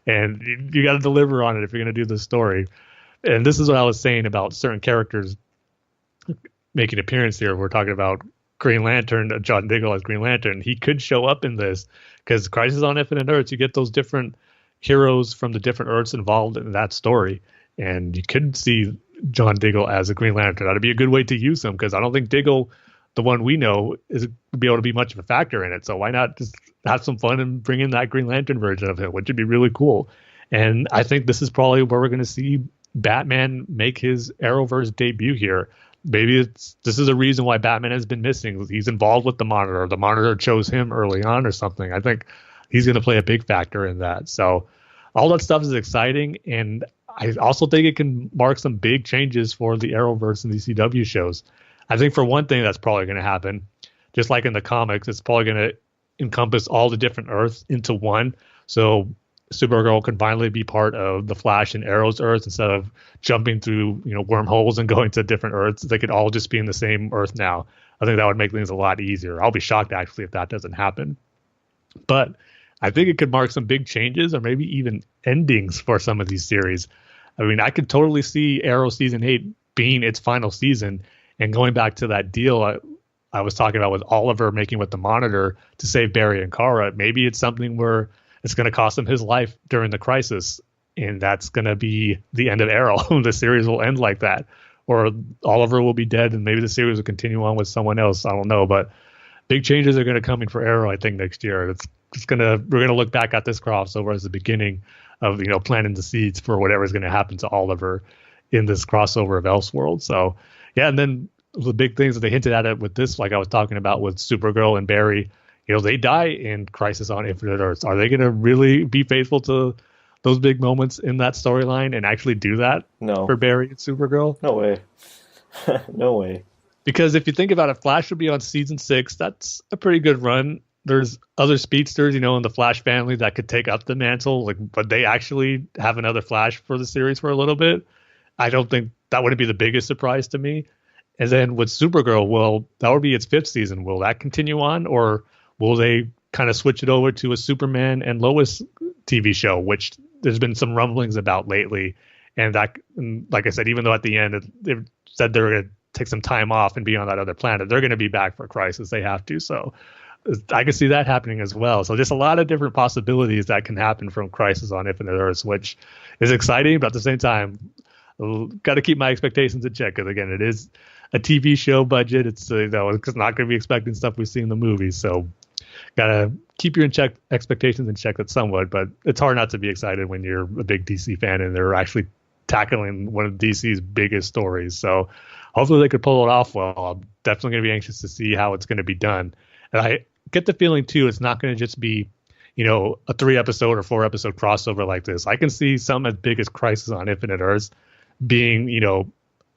And you got to deliver on it if you're going to do this story. And this is what I was saying about certain characters making appearance here. We're talking about Green Lantern, John Diggle as Green Lantern. He could show up in this because Crisis on Infinite Earths, you get those different heroes from the different Earths involved in that story. And you could see John Diggle as a Green Lantern. That'd be a good way to use him because I don't think Diggle, the one we know, is be able to be much of a factor in it. So why not just have some fun and bring in that Green Lantern version of him, which would be really cool. And I think this is probably where we're going to see Batman make his Arrowverse debut here. Maybe this is a reason why Batman has been missing. He's involved with the Monitor. The Monitor chose him early on or something. I think he's going to play a big factor in that. So all that stuff is exciting. And I also think it can mark some big changes for the Arrowverse and the CW shows. I think for one thing that's probably going to happen, just like in the comics, it's probably going to encompass all the different Earths into one. So Supergirl can finally be part of the Flash and Arrow's Earth instead of jumping through, wormholes and going to different Earths. They could all just be in the same Earth now. I think that would make things a lot easier. I'll be shocked actually if that doesn't happen. But I think it could mark some big changes or maybe even endings for some of these series. I mean, I could totally see Arrow season 8 being its final season and going back to that deal I was talking about with Oliver making with the Monitor to save Barry and Kara. Maybe it's something where it's going to cost him his life during the Crisis, and that's going to be the end of Arrow. The series will end like that, or Oliver will be dead and maybe the series will continue on with someone else. I don't know, but big changes are going to come in for Arrow, I think, next year. We're going to look back at this crossover as the beginning of, planting the seeds for whatever's going to happen to Oliver in this crossover of Elseworlds. So, yeah, and then the big things that they hinted at it with this, like I was talking about with Supergirl and Barry, they die in Crisis on Infinite Earths. Are they going to really be faithful to those big moments in that storyline and actually do that for Barry and Supergirl? No way. No way. Because if you think about it, Flash would be on season 6. That's a pretty good run. There's other speedsters, in the Flash family that could take up the mantle. But they actually have another Flash for the series for a little bit. I don't think that would be the biggest surprise to me. And then with Supergirl, well, that would be its 5th season. Will that continue on, or will they kind of switch it over to a Superman and Lois TV show, which there's been some rumblings about lately? And that, like I said, even though at the end they said they were going to take some time off and be on that other planet, they're going to be back for Crisis. They have to. So I can see that happening as well. So just a lot of different possibilities that can happen from Crisis on Infinite Earths, which is exciting, but at the same time, got to keep my expectations in check, because again, it is a TV show budget. It's it's not going to be expecting stuff we see in the movies. So got to keep your expectations in check that somewhat, but it's hard not to be excited when you're a big DC fan and they're actually tackling one of DC's biggest stories. So hopefully they could pull it off well. I'm definitely going to be anxious to see how it's going to be done. And I get the feeling too, it's not going to just be, a 3-episode or 4-episode crossover like this. I can see some as big as Crisis on Infinite Earths being,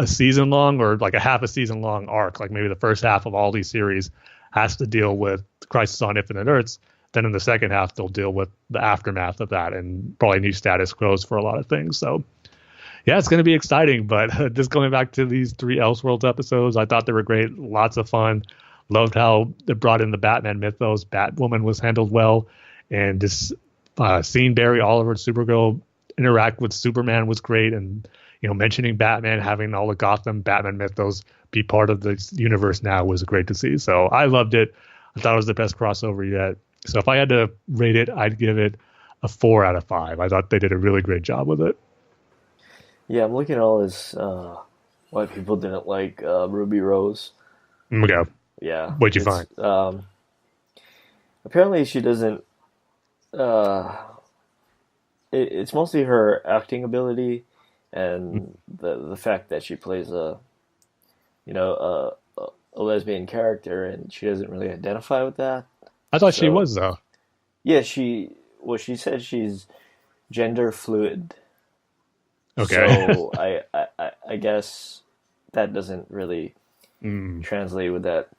a season long or like a half a season long arc. Like maybe the first half of all these series has to deal with Crisis on Infinite Earths. Then in the second half, they'll deal with the aftermath of that and probably new status quos for a lot of things. So yeah, it's going to be exciting. But just going back to these 3 Elseworlds episodes, I thought they were great. Lots of fun. Loved how they brought in the Batman mythos. Batwoman was handled well. And just seeing Barry, Oliver, and Supergirl interact with Superman was great. And, mentioning Batman, having all the Gotham Batman mythos be part of the universe now was great to see. So I loved it. I thought it was the best crossover yet. So if I had to rate it, I'd give it a 4 out of 5. I thought they did a really great job with it. Yeah, I'm looking at all this, why people didn't like Ruby Rose. Okay. Yeah. What'd you find? Apparently she doesn't, it's mostly her acting ability and the fact that she plays a lesbian character, and she doesn't really identify with that. I thought she was, though. Yeah, she said she's gender fluid. Okay. So I guess that doesn't really translate with that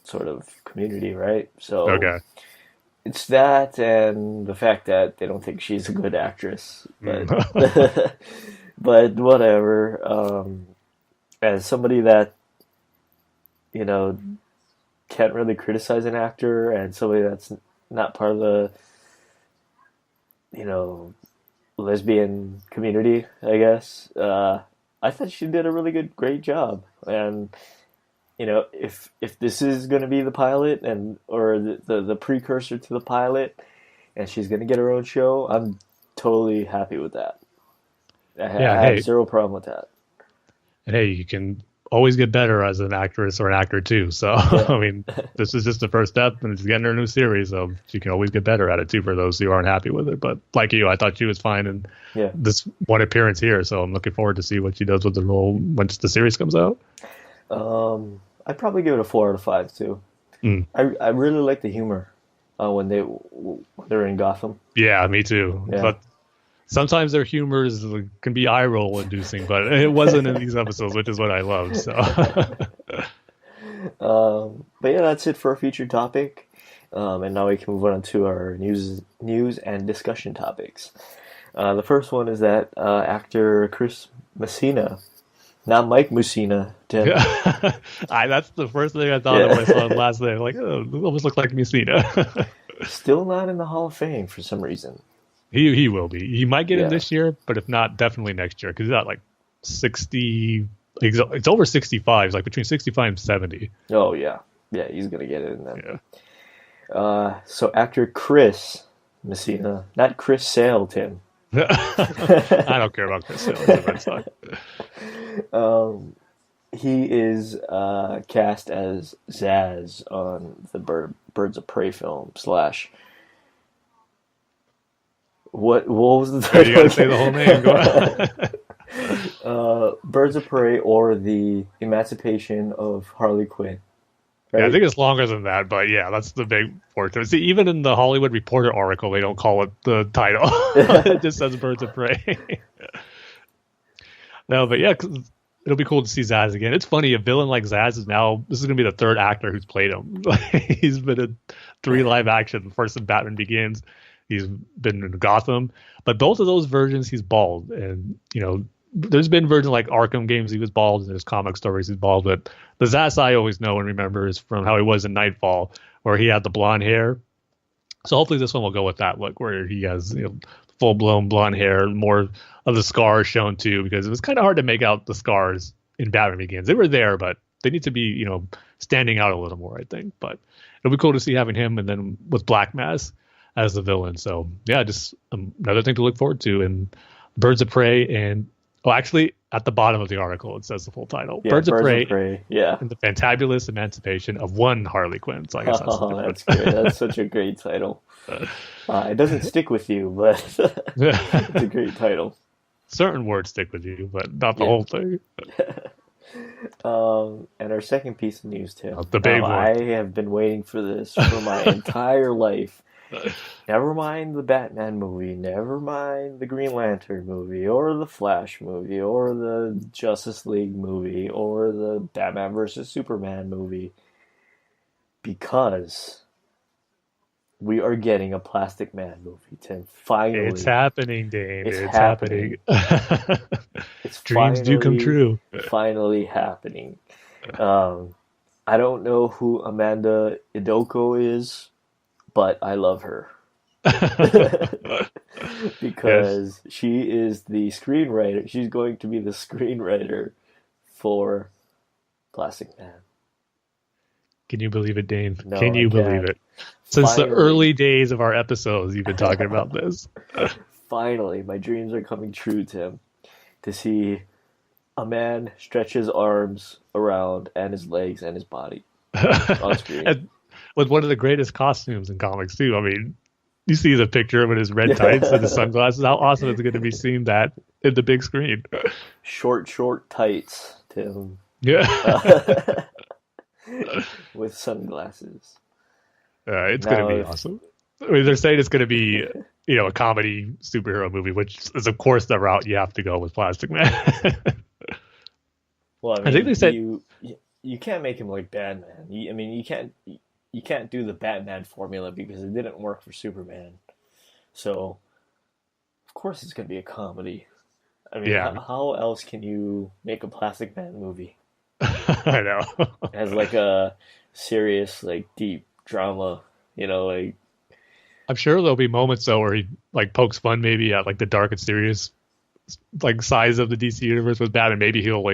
sort of community, right? So okay. It's that and the fact that they don't think she's a good actress. But but whatever. As somebody that, can't really criticize an actor, and somebody that's not part of the, lesbian community, I guess, I thought she did a really great job. And if this is going to be the pilot or the precursor to the pilot, and she's going to get her own show, I'm totally happy with that. I have zero problem with that. And hey, you can always get better as an actress or an actor too. So yeah. I mean, this is just the first step, and it's getting her a new series, so she can always get better at it too for those who aren't happy with it. But like you, I thought she was fine in this one appearance here, so I'm looking forward to see what she does with the role once the series comes out. I'd probably give it a 4 out of 5 too. I really like the humor when they're in Gotham. Yeah, me too. Yeah. But sometimes their humor can be eye roll inducing, but it wasn't in these episodes, which is what I love. So, but yeah, that's it for our featured topic. And now we can move on to our news and discussion topics. The first one is that actor Chris Messina. Not Mike Mussina, Tim. That's the first thing I thought of when I saw him last night. Like, oh, it almost looks like Mussina. Still not in the Hall of Fame for some reason. He will be. He might get in this year, but if not, definitely next year. Because he's at like 60. It's over 65. It's like between 65 and 70. Oh, yeah. Yeah, he's going to get it in there. Yeah. So actor Chris Messina, not Chris Sale, Tim. I don't care about Chris Sale. he is cast as Zsasz on the Birds of Prey film slash. What was the title? You gotta say the whole name. Go on. Birds of Prey or the Emancipation of Harley Quinn. Right? Yeah, I think it's longer than that, but yeah, that's the big portion. See, even in the Hollywood Reporter article, they don't call it the title. It just says Birds of Prey. No, but yeah, 'cause it'll be cool to see Zsasz again. It's funny, a villain like Zsasz this is going to be the third actor who's played him. He's been in 3 live action, first in Batman Begins. He's been in Gotham. But both of those versions, he's bald. And, there's been versions like Arkham games, he was bald, and there's comic stories, he's bald. But the Zsasz I always know and remember is from how he was in Nightfall, where he had the blonde hair. So hopefully this one will go with that look, where he has full-blown blonde hair, more of the scars shown too, because it was kind of hard to make out the scars in Batman Begins. They were there, but they need to be, standing out a little more, I think. But it'll be cool to see having him, and then with Black Mask as the villain. So yeah, just another thing to look forward to. And Birds of Prey, and actually at the bottom of the article it says the full title: Birds of Prey, yeah, and the Fantabulous Emancipation of one Harley Quinn. So I guess that's great. That's such a great title. It doesn't stick with you, but it's a great title. Certain words stick with you, but not the whole thing. And our second piece of news, Tim. The big one. I have been waiting for this for my entire life. Never mind the Batman movie, never mind the Green Lantern movie, or the Flash movie, or the Justice League movie, or the Batman vs. Superman movie. Because we are getting a Plastic Man movie, Tim. Finally. It's happening, Dane. It's happening. It's dreams do come true. Finally happening. I don't know who Amanda Idoko is, but I love her. Because she is the screenwriter. She's going to be the screenwriter for Plastic Man. Can you believe it, Dane? No, Can you believe it? Since the early days of our episodes, you've been talking about this. Finally, my dreams are coming true, Tim. To see a man stretch his arms around and his legs and his body on screen. And with one of the greatest costumes in comics, too. I mean, you see the picture with his red tights and his sunglasses. How awesome is it going to be seeing that in the big screen? Short tights, Tim. Yeah. With sunglasses. It's going to be awesome. I mean, they're saying it's going to be, a comedy superhero movie, which is, of course, the route you have to go with Plastic Man. Well, I think they said you can't make him like Batman. You can't do the Batman formula because it didn't work for Superman. So, of course, it's going to be a comedy. I mean, how else can you make a Plastic Man movie? I know. As like a serious, deep drama, I'm sure there'll be moments though where he pokes fun maybe at the dark and serious size of the DC universe with Batman. Maybe he'll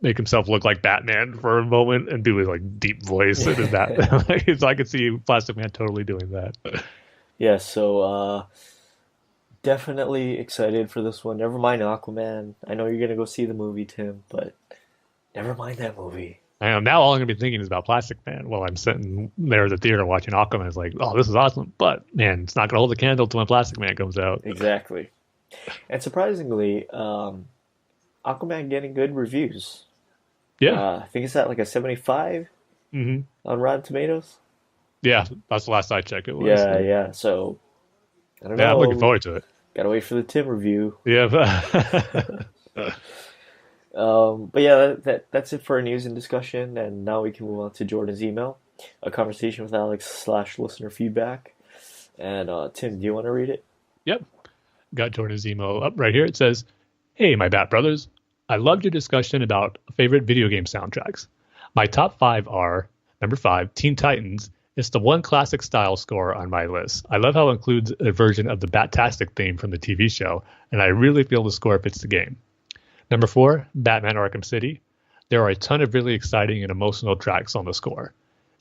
make himself look like Batman for a moment and do his deep voice and his Batman. So I could see Plastic Man totally doing that. Yeah, so definitely excited for this one. Never mind Aquaman. I know you're gonna go see the movie, Tim, but never mind that movie. I know. Now all I'm going to be thinking is about Plastic Man while I'm sitting there at the theater watching Aquaman. It's like, oh, this is awesome. But, man, it's not going to hold a candle to when Plastic Man comes out. Exactly. And surprisingly, Aquaman getting good reviews. Yeah. I think it's at a 75 on Rotten Tomatoes. Yeah, that's the last I checked it was. Yeah. So, I don't know. Yeah, I'm looking forward to it. Gotta wait for the Tim review. Yeah. But yeah, that's it for our news and discussion, and now we can move on to Jordan's email, a conversation with Alex / listener feedback. And Tim, do you want to read it? Yep. Got Jordan's email up right here. It says, "Hey, my Bat Brothers. I loved your discussion about favorite video game soundtracks. My top 5 are, number 5, Teen Titans. It's the one classic style score on my list. I love how it includes a version of the Bat-tastic theme from the TV show, and I really feel the score fits the game. Number 4, Batman Arkham City. There are a ton of really exciting and emotional tracks on the score.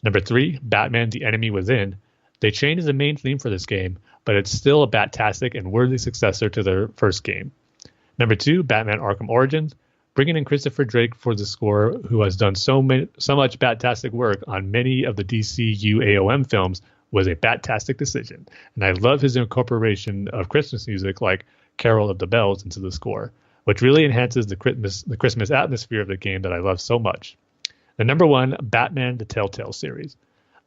Number 3, Batman The Enemy Within. They changed the main theme for this game, but it's still a Bat-tastic and worthy successor to their first game. Number 2, Batman Arkham Origins. Bringing in Christopher Drake for the score, who has done so much bat-tastic work on many of the DCU AOM films, was a bat-tastic decision. And I love his incorporation of Christmas music like Carol of the Bells into the score, which really enhances the Christmas atmosphere of the game that I love so much. The number one, Batman the Telltale series.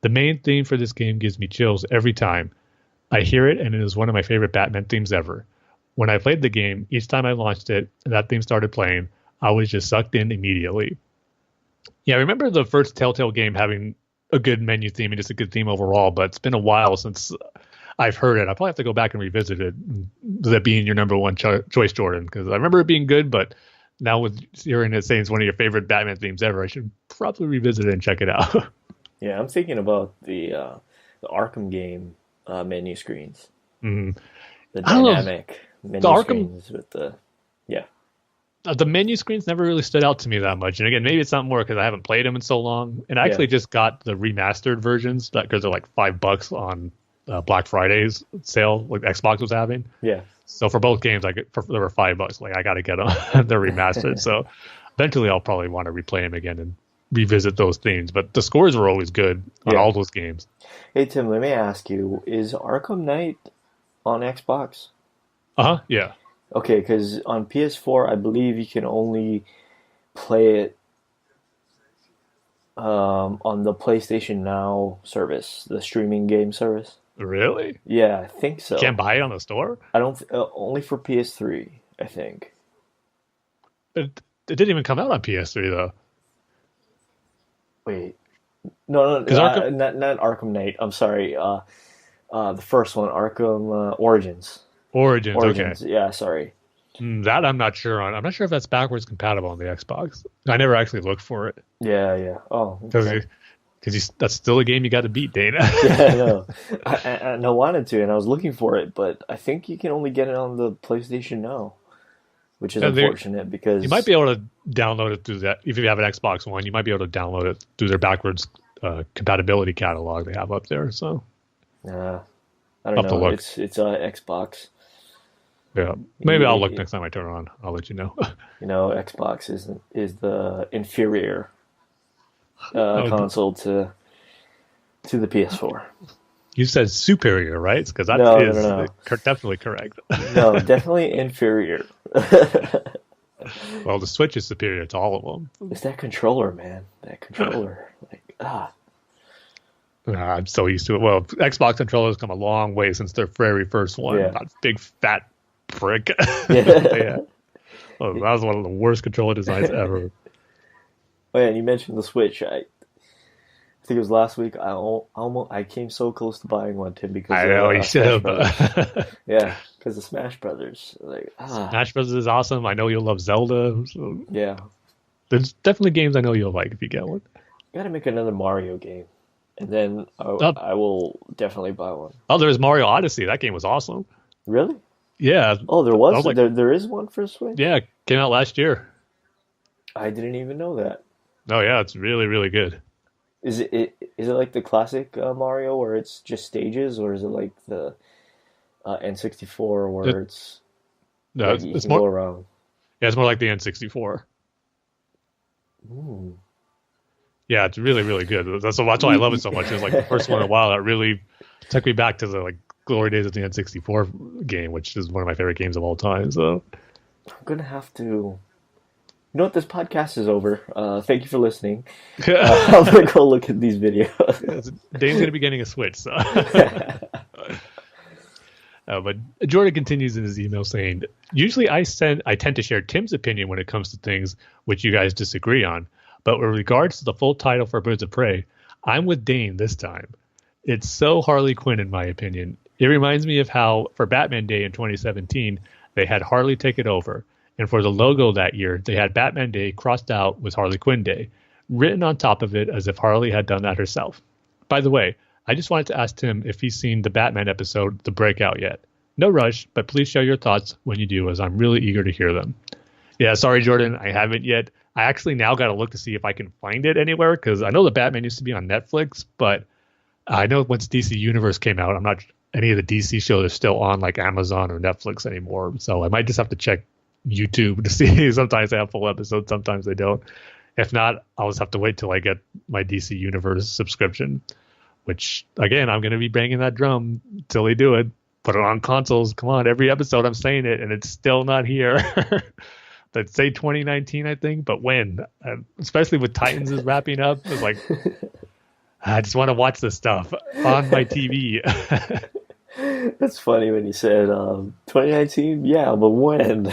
The main theme for this game gives me chills every time I hear it, and it is one of my favorite Batman themes ever. When I played the game, each time I launched it and that theme started playing, I was just sucked in immediately. Yeah, I remember the first Telltale game having a good menu theme and just a good theme overall, but it's been a while since I've heard it. I'll probably have to go back and revisit it. That being your number one choice, Jordan, because I remember it being good, but now with hearing it saying it's one of your favorite Batman themes ever, I should probably revisit it and check it out. Yeah, I'm thinking about the Arkham game menu screens. Mm-hmm. The dynamic menu screens with the the menu screens never really stood out to me that much. And again, maybe it's not more because I haven't played them in so long. And I actually just got the remastered versions because they're like $5 on Black Friday's sale, like Xbox was having. Yeah. So for both games, they were $5. Like I got to get them. They're remastered. So eventually, I'll probably want to replay them again and revisit those themes. But the scores were always good on all those games. Hey Tim, let me ask you: is Arkham Knight on Xbox? Yeah. Okay, because on PS4, I believe you can only play it on the PlayStation Now service, the streaming game service. Really? Yeah, I think so. You can't buy it on the store? I don't. Only for PS3, I think. It didn't even come out on PS3 though. Wait, no, not Arkham Knight. I'm sorry. The first one, Arkham Origins. Origins, okay. Yeah, sorry. That I'm not sure on. I'm not sure if that's backwards compatible on the Xbox. I never actually looked for it. Yeah. Oh, because that's still a game you got to beat, Dana. Yeah, I know. I wanted to, and I was looking for it, but I think you can only get it on the PlayStation Now, which is unfortunate because you might be able to download it through that. If you have an Xbox One, you might be able to download it through their backwards compatibility catalog they have up there. So, I don't know. It's Xbox. Yeah, maybe I'll look next time I turn it on. I'll let you know. Xbox is the inferior console to the PS4. You said superior, right? Because that is definitely correct. No, definitely inferior. Well, the Switch is superior to all of them. It's that controller, man. That controller, I'm so used to it. Well, Xbox controllers come a long way since their very first one. Yeah. That big fat prick. Yeah. Oh, that was one of the worst controller designs ever. Oh yeah, and you mentioned the Switch. I think it was last week. I came so close to buying one, Tim, because I know you should have. Yeah, because of Smash Brothers. Smash Brothers is awesome. I know you'll love Zelda. So yeah, there's definitely games I know you'll like if you get one. Got to make another Mario game, and then I will definitely buy one. Oh, there's Mario Odyssey. That game was awesome. Really? Yeah. Oh, there was. There is one for Switch. Yeah, came out last year. I didn't even know that. Oh yeah, it's really, really good. Is it like the classic Mario where it's just stages, or is it like the N64 where it's it's more go around? Yeah, it's more like the N64. Ooh. Yeah, it's really, really good. That's why I love it so much. It was like the first one in a while that really took me back to the glory days of the N64 game, which is one of my favorite games of all time. So I'm gonna have to. You know what? This podcast is over. Thank you for listening. I'm gonna go look at these videos. Dane's gonna be getting a Switch, so. But Jordan continues in his email saying, "Usually I tend to share Tim's opinion when it comes to things which you guys disagree on, but with regards to the full title for Birds of Prey, I'm with Dane this time. It's so Harley Quinn in my opinion. It reminds me of how for Batman Day in 2017 they had Harley take it over." And for the logo that year, they had Batman Day crossed out with Harley Quinn Day, written on top of it as if Harley had done that herself. By the way, I just wanted to ask Tim if he's seen the Batman episode, The Breakout, yet. No rush, but please share your thoughts when you do, as I'm really eager to hear them. Yeah, sorry, Jordan, I haven't yet. I actually now got to look to see if I can find it anywhere, because I know the Batman used to be on Netflix, but I know once DC Universe came out, I'm not any of the DC shows are still on like Amazon or Netflix anymore, so I might just have to check YouTube to see. Sometimes they have full episodes, sometimes they don't. If not, I'll just have to wait till I get my DC Universe subscription, which, again, I'm going to be banging that drum till they do it. Put it on consoles. Come on, every episode I'm saying it, and it's still not here. Let's say 2019, I think, but when? Especially with Titans is wrapping up, it's like, I just want to watch this stuff on my TV. That's funny when you said 2019. Yeah, but when?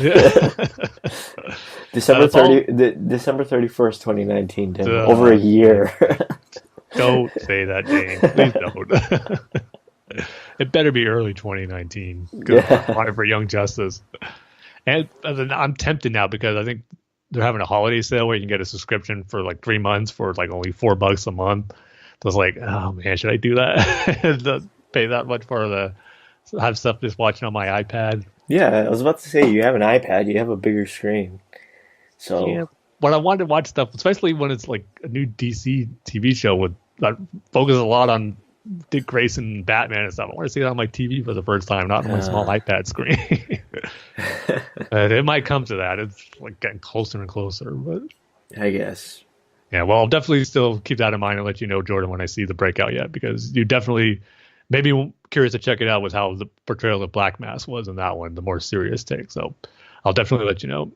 December 31st, 2019. Tim. Over a year. Don't say that, Dane. Please don't. It better be early 2019 because I want it for Young Justice. And I'm tempted now because I think they're having a holiday sale where you can get a subscription for like 3 months for like only $4 a month. I was like, oh man, should I do that? Pay that much for have stuff just watching on my iPad? Yeah, I was about to say, you have an iPad, you have a bigger screen. So yeah, when I want to watch stuff, especially when it's like a new DC TV show that focuses a lot on Dick Grayson and Batman and stuff, I want to see it on my TV for the first time, not on my small iPad screen. But it might come to that. It's like getting closer and closer. But I guess. Yeah, well, I'll definitely still keep that in mind and let you know, Jordan, when I see the breakout yet, because you definitely maybe curious to check it out with how the portrayal of Black Mass was in that one, the more serious take. So I'll definitely let you know.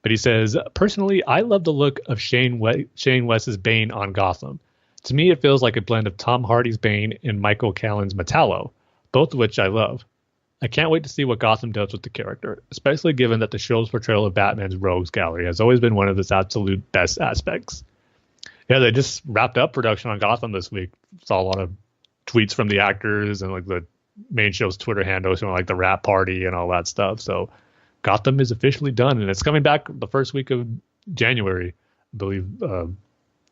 But he says, personally, I love the look of Shane West's Bane on Gotham. To me, it feels like a blend of Tom Hardy's Bane and Michael Callan's Metallo, both of which I love. I can't wait to see what Gotham does with the character, especially given that the show's portrayal of Batman's rogues gallery has always been one of its absolute best aspects. Yeah, they just wrapped up production on Gotham this week. Saw a lot of tweets from the actors and like the main show's Twitter handle showing like the rap party and all that stuff. So Gotham is officially done, and it's coming back the first week of January, I believe. I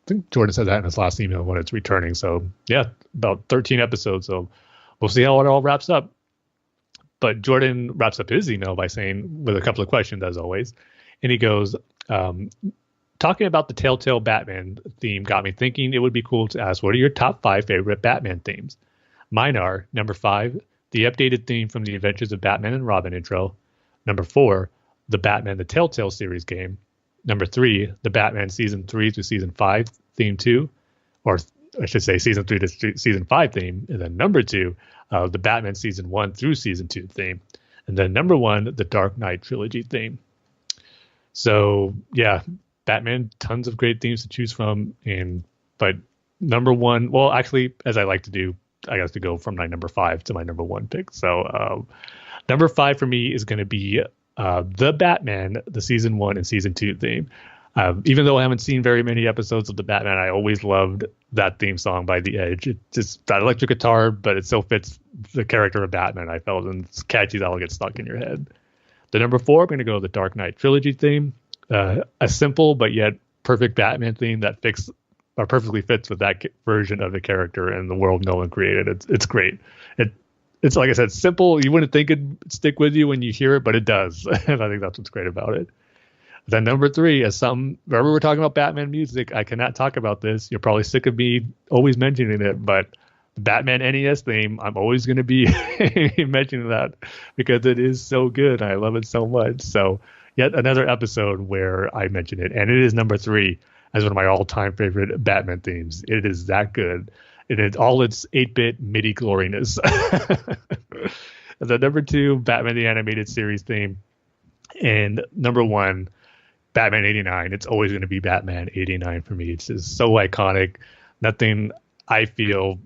think Jordan said that in his last email when it's returning. So yeah, about 13 episodes. So we'll see how it all wraps up. But Jordan wraps up his email by saying, with a couple of questions as always, and he goes, talking about the Telltale Batman theme got me thinking it would be cool to ask, what are your top 5 favorite Batman themes? Mine are, number 5, the updated theme from the Adventures of Batman and Robin intro. Number 4, the Batman the Telltale series game. Number 3, the Batman season 3 to season 5 theme 2, or I should say season 3 to season 5 theme. And then number 2, the Batman season 1 through season 2 theme. And then number 1, the Dark Knight trilogy theme. So yeah, Batman, tons of great themes to choose from. But number 1, well, actually, as I like to do, I have to go from my number 5 to my number 1 pick. So number 5 for me is going to be the Batman, the season 1 and season 2 theme. Even though I haven't seen very many episodes of the Batman, I always loved that theme song by The Edge. It's just that electric guitar, but it still fits the character of Batman, I felt, and it's catchy that'll get stuck in your head. The number 4, I'm going to go the Dark Knight trilogy theme. A simple but yet perfect Batman theme that perfectly fits with that version of the character and the world Nolan created. It's great. It's like I said, simple. You wouldn't think it'd stick with you when you hear it, but it does. And I think that's what's great about it. Then number 3 is wherever we're talking about Batman music, I cannot talk about this. You're probably sick of me always mentioning it, but the Batman NES theme, I'm always going to be mentioning that because it is so good. I love it so much. So yet another episode where I mention it, and it is number 3 as one of my all-time favorite Batman themes. It is that good. It is all its 8-bit MIDI gloriness. The number 2, Batman the Animated Series theme. And number 1, Batman 89. It's always going to be Batman 89 for me. It's just so iconic. Nothing I feel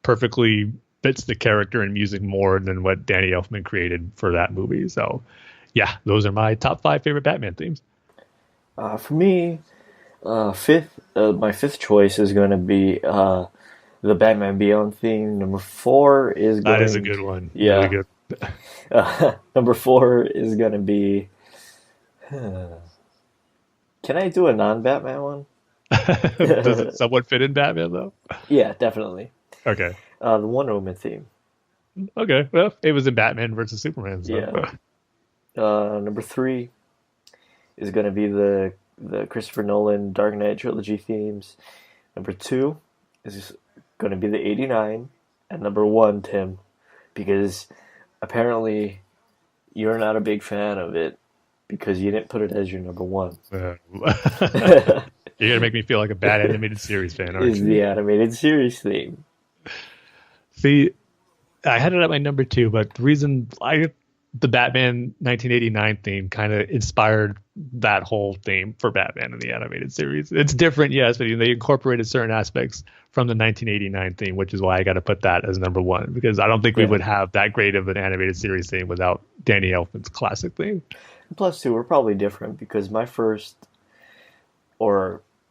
perfectly fits the character and music more than what Danny Elfman created for that movie. So yeah, those are my top 5 favorite Batman themes. For me, my 5th choice is going to be the Batman Beyond theme. Number 4 is going. That is a good one. Yeah. Really good. Number 4 is going to be. Can I do a non-Batman one? Does it somewhat fit in Batman though? Yeah, definitely. Okay. The Wonder Woman theme. Okay. Well, it was in Batman versus Superman. So. Yeah. Number 3 is going to be the Christopher Nolan Dark Knight trilogy themes. Number 2 is going to be the 89. And number 1, Tim, because apparently you're not a big fan of it, because you didn't put it as your number one. You're gonna make me feel like a bad animated series fan, aren't Is you? the animated series theme. See, I had it at my number two, but the reason the Batman 1989 theme kind of inspired that whole theme for Batman in the animated series. It's different, yes, but they incorporated certain aspects from the 1989 theme, which is why I got to put that as number one, because I don't think we would have that great of an animated series theme without Danny Elfman's classic theme. Plus, too, we're probably different because the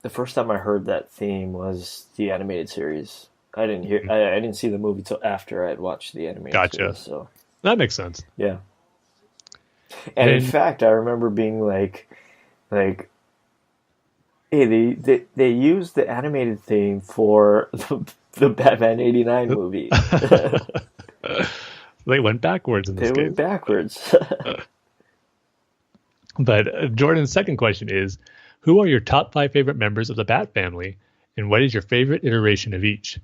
first time I heard that theme was the animated series. I didn't see the movie till after I had watched the animated series. So that makes sense. Yeah. And in fact, I remember being like, hey, they used the animated theme for the Batman '89 movie. They went backwards in this case. They went backwards. But Jordan's second question is, who are your top 5 favorite members of the Bat family, and what is your favorite iteration of each?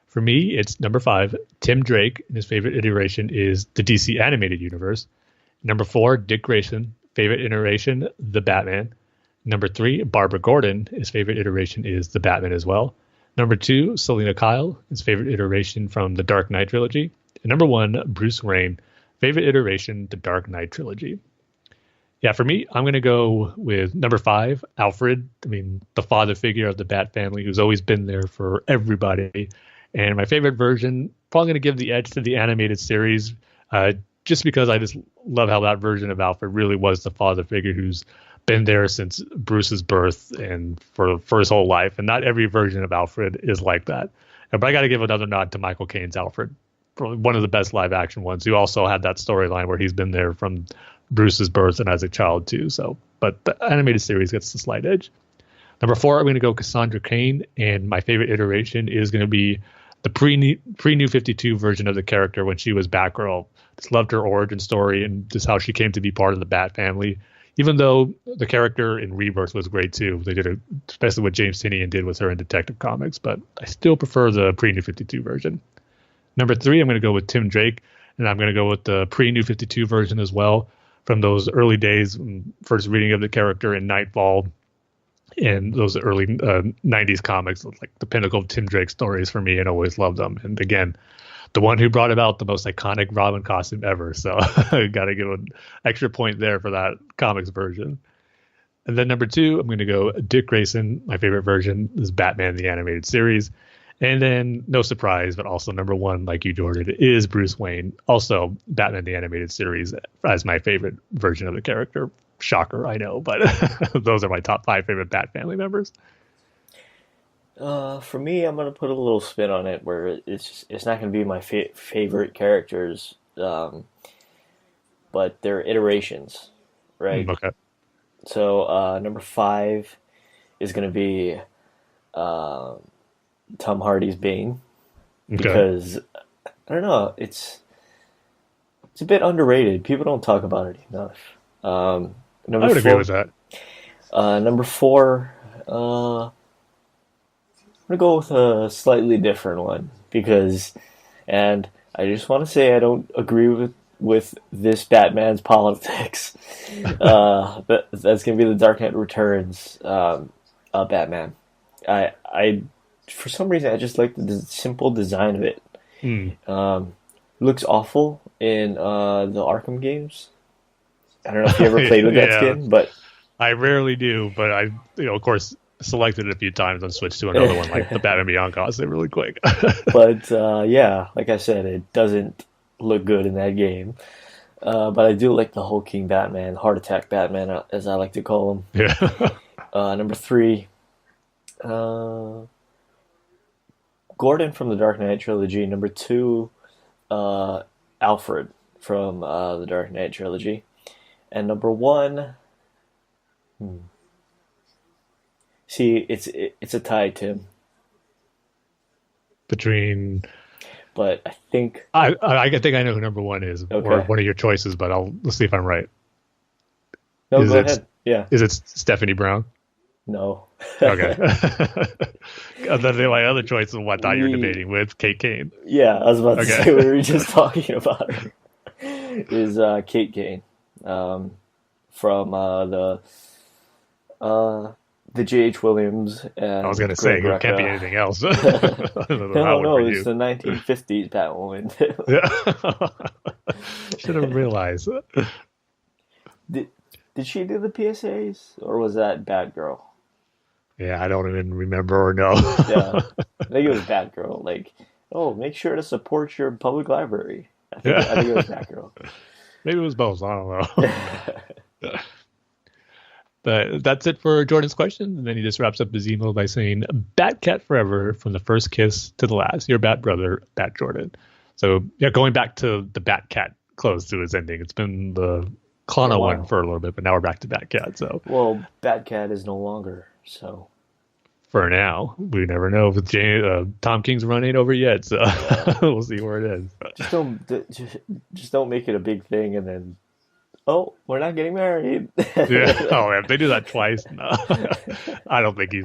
For me, it's number 5, Tim Drake, and his favorite iteration is the DC Animated Universe. Number 4, Dick Grayson, favorite iteration, the Batman. Number 3, Barbara Gordon, his favorite iteration is the Batman as well. Number 2, Selina Kyle, his favorite iteration from the Dark Knight trilogy. And number 1, Bruce Wayne, favorite iteration, the Dark Knight trilogy. Yeah, for me, I'm going to go with number 5, Alfred. I mean, the father figure of the Bat family who's always been there for everybody. And my favorite version, probably going to give the edge to the animated series, just because I just love how that version of Alfred really was the father figure who's been there since Bruce's birth and for his whole life. And not every version of Alfred is like that. But I got to give another nod to Michael Caine's Alfred, probably one of the best live action ones, who also had that storyline where he's been there from Bruce's birth and as a child too. So, but the animated series gets the slight edge. Number 4, I'm going to go Cassandra Cain, and my favorite iteration is going to be the pre-New 52 version of the character when she was Batgirl. Just loved her origin story and just how she came to be part of the Bat family. Even though the character in Rebirth was great too, they did especially what James Tynion did with her in Detective Comics, but I still prefer the pre-New 52 version. Number 3, I'm going to go with Tim Drake, and I'm going to go with the pre-New 52 version as well, from those early days, first reading of the character in Nightfall, and those early 90s comics, like the pinnacle of Tim Drake stories for me, and always loved them. And again, the one who brought about the most iconic Robin costume ever. So I got to give an extra point there for that comics version. And then number 2, I'm going to go Dick Grayson. My favorite version is Batman, the animated series. And then, no surprise, but also number 1, like you, Jordan, is Bruce Wayne. Also, Batman, the animated series, as my favorite version of the character. Shocker, I know, but those are my top 5 favorite Bat family members. For me, I'm going to put a little spin on it where it's not going to be my favorite characters, but they're iterations, right? Okay. So number 5 is going to be Tom Hardy's Bane, because I don't know, it's a bit underrated. People don't talk about it enough. I would agree with that. Number 4, I'm gonna go with a slightly different one and I just want to say I don't agree with this Batman's politics. That's gonna be the Dark Knight Returns Batman. I for some reason I just like the simple design of it. Looks awful in the Arkham games. I don't know if you ever played with that skin, but I rarely do. But I, of course, selected it a few times and switched to another one, like the Batman Beyond costume, really quick. But yeah, like I said, it doesn't look good in that game. But I do like the Whole King Batman, Heart Attack Batman, as I like to call him. Yeah. Number 3, Gordon from the Dark Knight trilogy. Number 2, Alfred from the Dark Knight trilogy. And number 1, see, it's a tie, Tim. Between, but I think I think I know who number 1 is, or one of your choices, but let's see if I'm right. No, go ahead. Yeah, is it Stephanie Brown? No. Okay. Then my other choice is what I thought you were debating with Kate Kane. Yeah, I was about to say we were just talking about her. Is Kate Kane from the J.H. Williams and I was going to Greg say, it can't be Rucka. anything else. No, it's the 1950s Batwoman. Yeah. Should have realized. Did she do the PSAs, or was that Batgirl? Yeah, I don't even remember or know. Yeah, I think it was Batgirl. Like, oh, make sure to support your public library. I think it was Batgirl. Maybe it was both. I don't know. But that's it for Jordan's question. And then he just wraps up his email by saying, Batcat forever from the first kiss to the last. Your Bat brother, Bat Jordan. So, yeah, going back to the Batcat close to his ending. It's been the Klana one for a little bit, but now we're back to Batcat. So, well, Batcat is no longer, so. For now, we never know if Tom King's run ain't over yet, so we'll see where it is. Just don't make it a big thing, and then, oh, we're not getting married. Yeah. Oh, if they do that twice, no. I don't think he's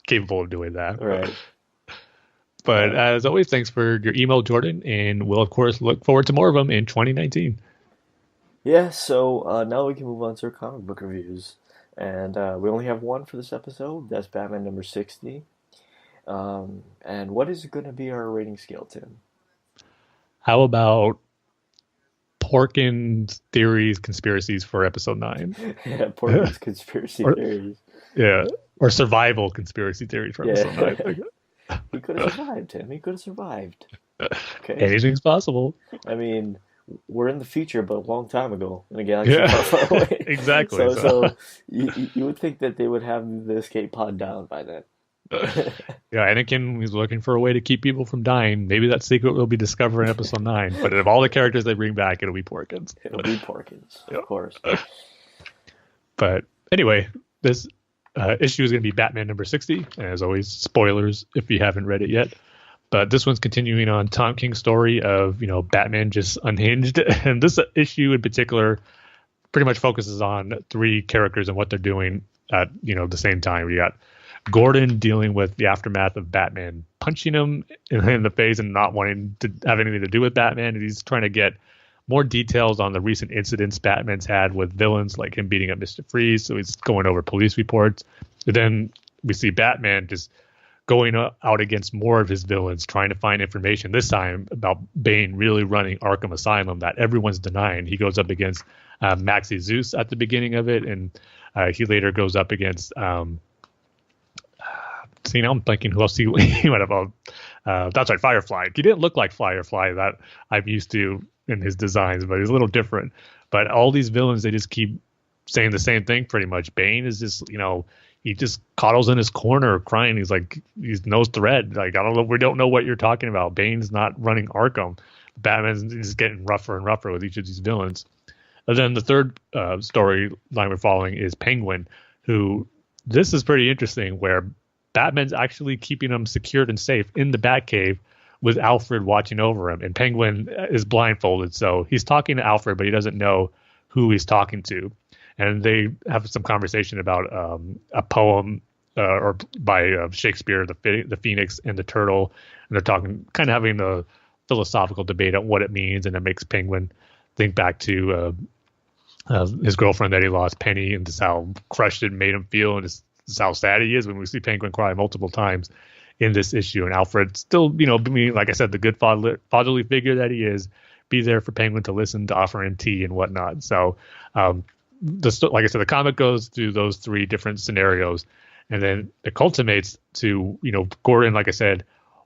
capable of doing that. Right. But as always, thanks for your email, Jordan, and we'll of course look forward to more of them in 2019. Yeah. So now we can move on to our comic book reviews. And we only have one for this episode. That's Batman number 60. And what is going to be our rating scale, Tim? How about Porkins theories, conspiracies for episode 9? Yeah, Porkins conspiracy theories. Yeah, or survival conspiracy theories for episode 9. He could have survived, Tim. He could have survived. Okay. Anything's possible. I mean, we're in the future, but a long time ago in a galaxy far, far away. Exactly. So you would think that they would have the escape pod down by then. Yeah, Anakin is looking for a way to keep people from dying. Maybe that secret will be discovered in episode 9. But of all the characters they bring back, it'll be Porkins. It'll be Porkins, of course. But anyway, this issue is going to be Batman number 60. And as always, spoilers if you haven't read it yet. But this one's continuing on Tom King's story of, Batman just unhinged. And this issue in particular pretty much focuses on 3 characters and what they're doing at, the same time. You got Gordon dealing with the aftermath of Batman punching him in the face and not wanting to have anything to do with Batman. And he's trying to get more details on the recent incidents Batman's had with villains like him beating up Mr. Freeze. So he's going over police reports. And then we see Batman just going out against more of his villains, trying to find information, this time about Bane really running Arkham Asylum that everyone's denying. He goes up against Maxie Zeus at the beginning of it, and he later goes up against, I'm thinking who else he went about. That's right, Firefly. He didn't look like Firefly that I'm used to in his designs, but he's a little different. But all these villains, they just keep saying the same thing pretty much. Bane is just, he just coddles in his corner crying. He's like, he's no threat. Like, I don't know. We don't know what you're talking about. Bane's not running Arkham. Batman's just getting rougher and rougher with each of these villains. And then the third storyline we're following is Penguin, who this is pretty interesting, where Batman's actually keeping him secured and safe in the Batcave with Alfred watching over him. And Penguin is blindfolded. So he's talking to Alfred, but he doesn't know who he's talking to. And they have some conversation about a poem or by Shakespeare, the Phoenix and the Turtle, and they're talking, kind of having a philosophical debate on what it means, and it makes Penguin think back to his girlfriend that he lost, Penny, and just how crushed it made him feel, and just how sad he is when we see Penguin cry multiple times in this issue. And Alfred still, being, like I said, the good fatherly figure that he is, be there for Penguin to listen, to offer him tea and whatnot. So, like I said, the comic goes through those 3 different scenarios, and then it culminates to, Gordon, like I said,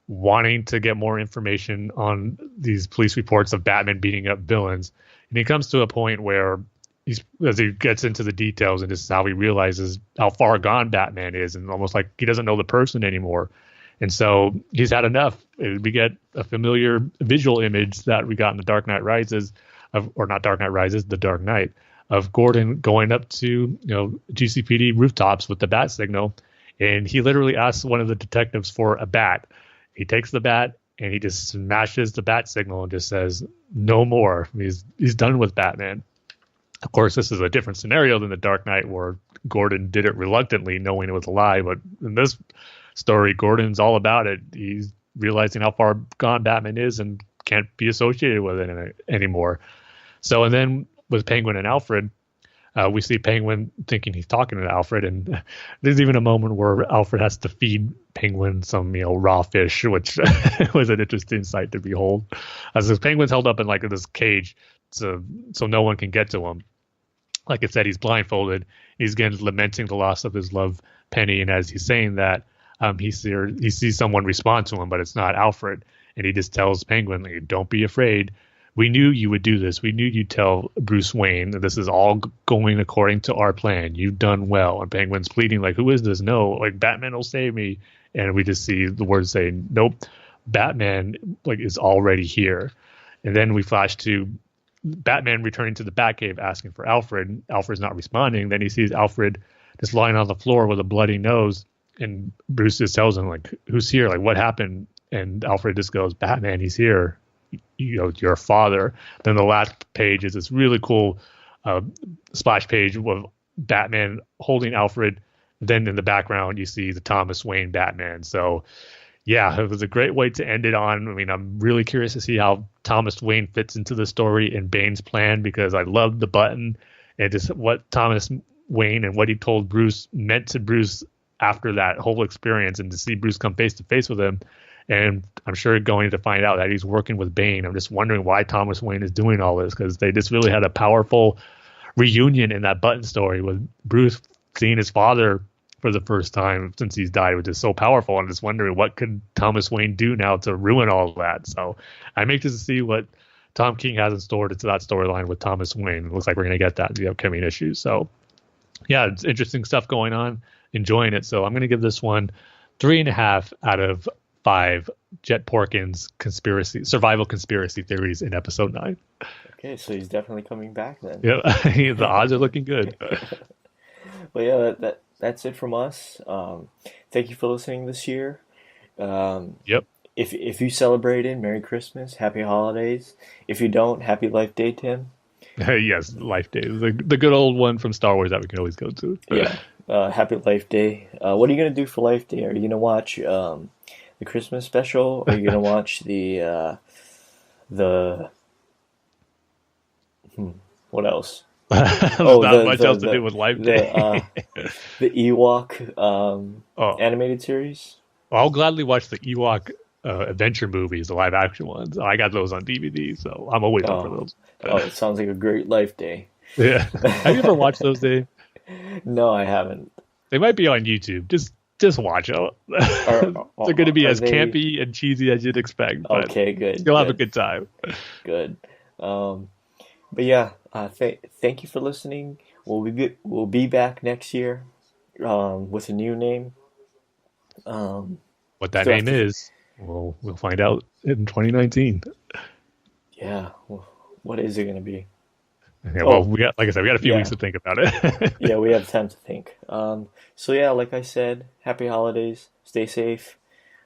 wanting to get more information on these police reports of Batman beating up villains. And he comes to a point where as he gets into the details, and this is how he realizes how far gone Batman is, and almost like he doesn't know the person anymore. And so he's had enough. We get a familiar visual image that we got in The Dark Knight Rises, or not Dark Knight Rises, The Dark Knight, of Gordon going up to GCPD rooftops with the bat signal, and he literally asks one of the detectives for a bat. He takes the bat and he just smashes the bat signal and just says, "No more." He's done with Batman. Of course, this is a different scenario than The Dark Knight, where Gordon did it reluctantly, knowing it was a lie. But in this story, Gordon's all about it. He's realizing how far gone Batman is and can't be associated with it anymore. So, and then with Penguin and Alfred, We see Penguin thinking he's talking to Alfred, and there's even a moment where Alfred has to feed Penguin some, raw fish, which was an interesting sight to behold. As this Penguin's held up in like this cage, so no one can get to him. Like I said, he's blindfolded. He's again lamenting the loss of his love, Penny, and as he's saying that, he sees someone respond to him, but it's not Alfred, and he just tells Penguin, like, "Don't be afraid. We knew you would do this. We knew you'd tell Bruce Wayne that this is all going according to our plan. You've done well." And Penguin's pleading, like, "Who is this? No, like, Batman will save me." And we just see the words saying, "Nope, Batman is already here." And then we flash to Batman returning to the Batcave asking for Alfred. Alfred's not responding. Then he sees Alfred just lying on the floor with a bloody nose. And Bruce just tells him, like, "Who's here? Like, what happened?" And Alfred just goes, "Batman, he's here. Your father." Then the last page is this really cool splash page of Batman holding Alfred. Then in the background, you see the Thomas Wayne Batman. So, yeah, it was a great way to end it on. I mean, I'm really curious to see how Thomas Wayne fits into the story and Bane's plan, because I love the button and just what Thomas Wayne and what he told Bruce meant to Bruce after that whole experience, and to see Bruce come face to face with him. And I'm sure going to find out that he's working with Bane. I'm just wondering why Thomas Wayne is doing all this, because they just really had a powerful reunion in that button story with Bruce seeing his father for the first time since he's died, which is so powerful. I'm just wondering what could Thomas Wayne do now to ruin all of that. So I'm anxious to see what Tom King has in store to that storyline with Thomas Wayne. It looks like we're going to get that in the upcoming issues. So yeah, it's interesting stuff going on. Enjoying it. So I'm going to give this one 3.5 out of 5 Jet Porkins survival conspiracy theories in episode 9. Okay, so he's definitely coming back then. Yeah, the odds are looking good. Well, yeah, that's it from us. Thank you for listening this year. Yep. If you celebrated, Merry Christmas, Happy Holidays. If you don't, Happy Life Day, Tim. Yes, Life Day, the good old one from Star Wars that we can always go to. Yeah. Happy Life Day. What are you gonna do for Life Day? Are you gonna watch the Christmas special? Or are you gonna watch the what else? Not much else to do with Life Day. The Ewok animated series. Well, I'll gladly watch the Ewok adventure movies, the live action ones. I got those on DVD, so I'm always up for those. It sounds like a great Life Day. Yeah. Have you ever watched those, Dave? No, I haven't. They might be on YouTube. Just watch it. They're going to be as campy and cheesy as you'd expect. But okay, good. You'll have a good time. Good. But yeah, thank you for listening. We'll be back next year with a new name. What that name is, we'll find out in 2019. Yeah. What is it going to be? Yeah, well, we got a few weeks to think about it. Yeah, we have time to think. So yeah, like I said, happy holidays, stay safe,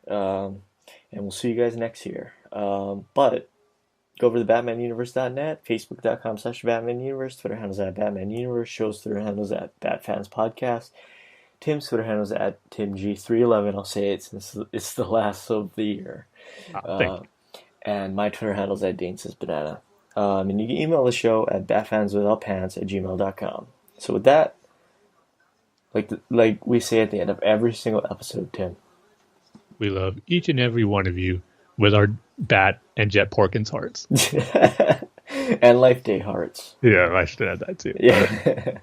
and we'll see you guys next year. But go over to BatmanUniverse.net, Facebook.com/BatmanUniverse, Twitter handles at BatmanUniverse, show's Twitter handles at Bat-Fans Podcast, Tim's Twitter handles at TimG311. I'll say it since it's the last of the year. And my Twitter handles at Dane Says Banana. And you can email the show at batfanswithoutpants@gmail.com. So with that, like we say at the end of every single episode, Tim. We love each and every one of you with our Bat and Jet Porkins hearts. And Life Day hearts. Yeah, I should add that too. Yeah.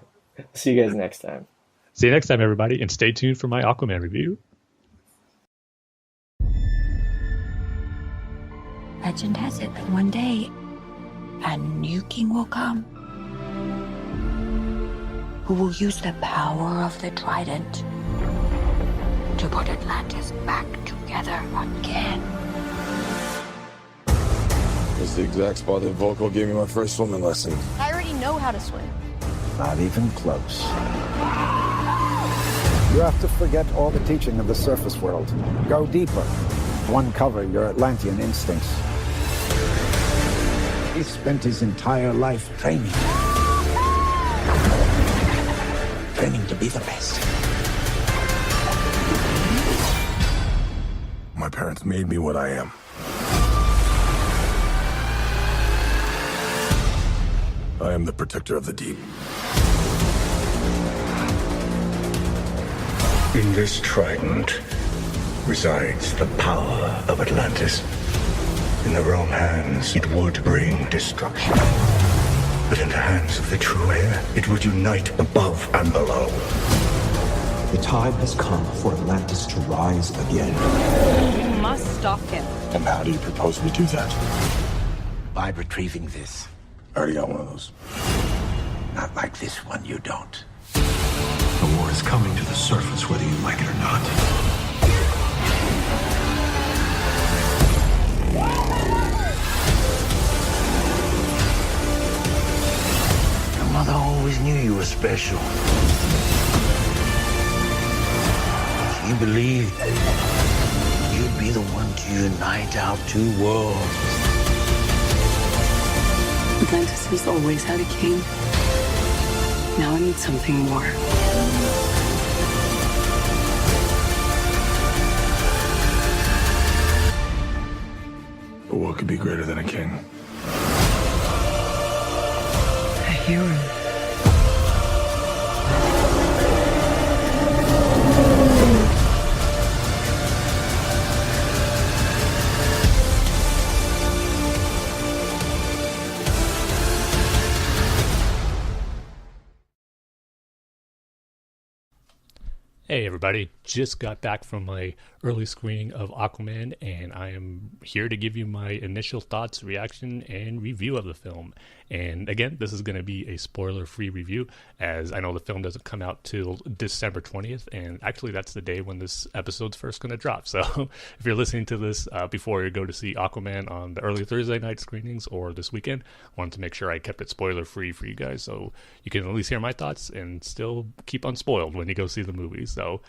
See you guys next time. See you next time, everybody, and stay tuned for my Aquaman review. Legend has it that one day a new king will come who will use the power of the trident to put Atlantis back together again. It's the exact spot that Volko gave me my first swimming lesson. I already know how to swim. Not even close. You have to forget all the teaching of the surface world. Go deeper. Uncover your Atlantean instincts. He spent his entire life training. Training to be the best. My parents made me what I am. I am the protector of the deep. In this trident resides the power of Atlantis. In the wrong hands, it would bring destruction. But in the hands of the true heir, it would unite above and below. The time has come for Atlantis to rise again. You must stop him. And how do you propose to do that? By retrieving this. I already got one of those. Not like this one, you don't. The war is coming to the surface whether you like it or not. Your mother always knew you were special. She believed you'd be the one to unite our two worlds. Atlantis has always had a king. Now I need something more. But what could be greater than a king? A hero. Hey everybody, just got back from my early screening of Aquaman, and I am here to give you my initial thoughts, reaction, and review of the film. And again, this is going to be a spoiler-free review, as I know the film doesn't come out till December 20th, and actually that's the day when this episode's first going to drop. So if you're listening to this before you go to see Aquaman on the early Thursday night screenings or this weekend, I wanted to make sure I kept it spoiler-free for you guys, so you can at least hear my thoughts and still keep unspoiled when you go see the movie. So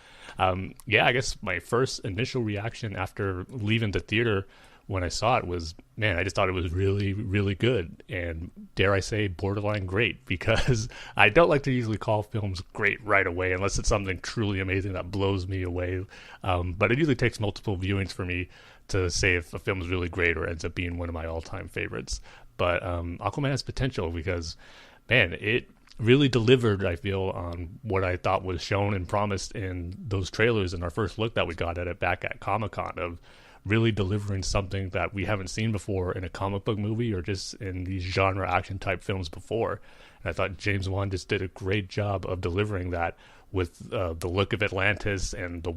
yeah, I guess my first initial reaction after leaving the theater when I saw it was, man, I just thought it was really, really good, and dare I say borderline great, because I don't like to usually call films great right away unless it's something truly amazing that blows me away, but it usually takes multiple viewings for me to say if a film is really great or ends up being one of my all-time favorites. But Aquaman has potential because, man, it really delivered, I feel, on what I thought was shown and promised in those trailers in our first look that we got at it back at Comic-Con, of really delivering something that we haven't seen before in a comic book movie or just in these genre action type films before. And I thought James Wan just did a great job of delivering that with the look of Atlantis and the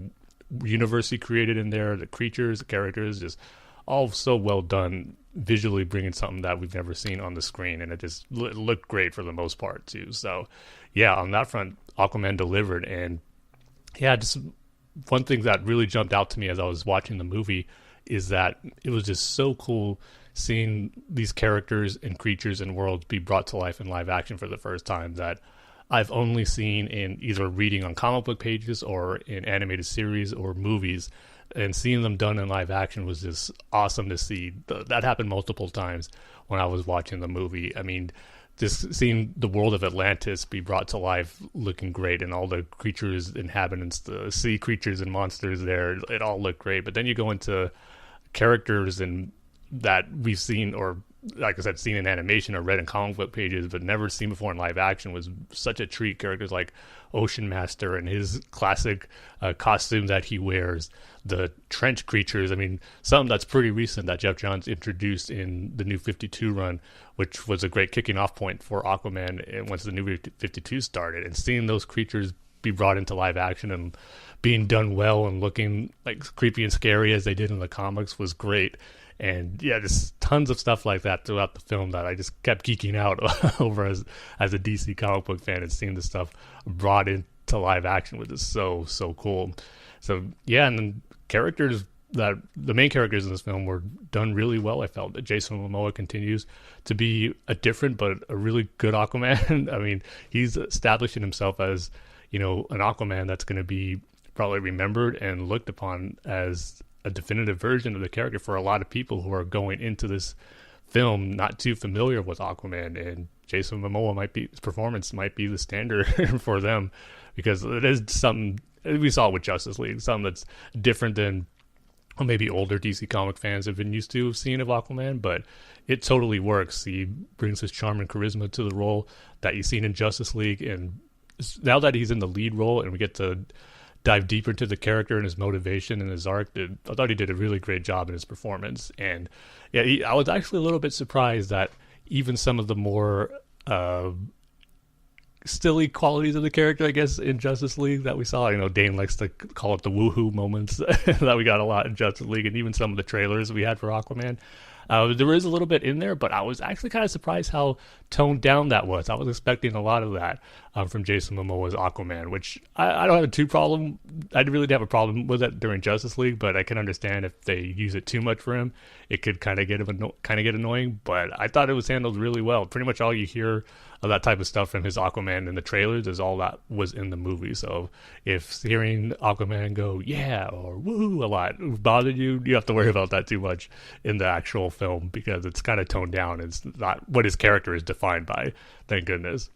universe he created in there, the creatures, the characters, just all so well done, visually bringing something that we've never seen on the screen, and it just looked great for the most part too. So yeah, on that front, Aquaman delivered. And yeah, just one thing that really jumped out to me as I was watching the movie is that it was just so cool seeing these characters and creatures and worlds be brought to life in live action for the first time, that I've only seen in either reading on comic book pages or in animated series or movies. And seeing them done in live action was just awesome to see. That happened multiple times when I was watching the movie. I mean, just seeing the world of Atlantis be brought to life looking great, and all the creatures, inhabitants, the sea creatures and monsters there, it all looked great. But then you go into characters and that we've seen, or like I said, seen in animation or read in comic book pages, but never seen before in live action, was such a treat. Characters like Ocean Master and his classic costume that he wears, the trench creatures. I mean, something that's pretty recent that Jeff Johns introduced in the New 52 run, which was a great kicking off point for Aquaman once the New 52 started. And seeing those creatures be brought into live action and being done well and looking like creepy and scary as they did in the comics was great. And yeah, just tons of stuff like that throughout the film that I just kept geeking out over as a DC comic book fan, and seeing the stuff brought into live action was just so cool. So yeah, and then the main characters in this film were done really well. I felt that Jason Momoa continues to be a different but a really good Aquaman. I mean, he's establishing himself as, you know, an Aquaman that's going to be probably remembered and looked upon as a definitive version of the character for a lot of people who are going into this film not too familiar with Aquaman. And Jason Momoa his performance might be the standard for them, because it is something we saw with Justice League, something that's different than maybe older DC comic fans have been used to seeing of Aquaman, but it totally works. He brings his charm and charisma to the role that you've seen in Justice League, and now that he's in the lead role and we get to dive deeper into the character and his motivation and his arc. I thought he did a really great job in his performance. And yeah, I was actually a little bit surprised that even some of the more stilly qualities of the character, I guess, in Justice League that we saw, Dane likes to call it the woohoo moments that we got a lot in Justice League, and even some of the trailers we had for Aquaman. There is a little bit in there, but I was actually kind of surprised how toned down that was. I was expecting a lot of that from Jason Momoa's Aquaman, which I don't have a too problem. I really didn't have a problem with it during Justice League, but I can understand if they use it too much for him, it could kind of get annoying. But I thought it was handled really well. Pretty much all you hear of that type of stuff from his Aquaman in the trailers is all that was in the movie. So if hearing Aquaman go yeah or woo a lot bothered you, you have to worry about that too much in the actual film, because it's kind of toned down. It's not what his character is defined by, thank goodness.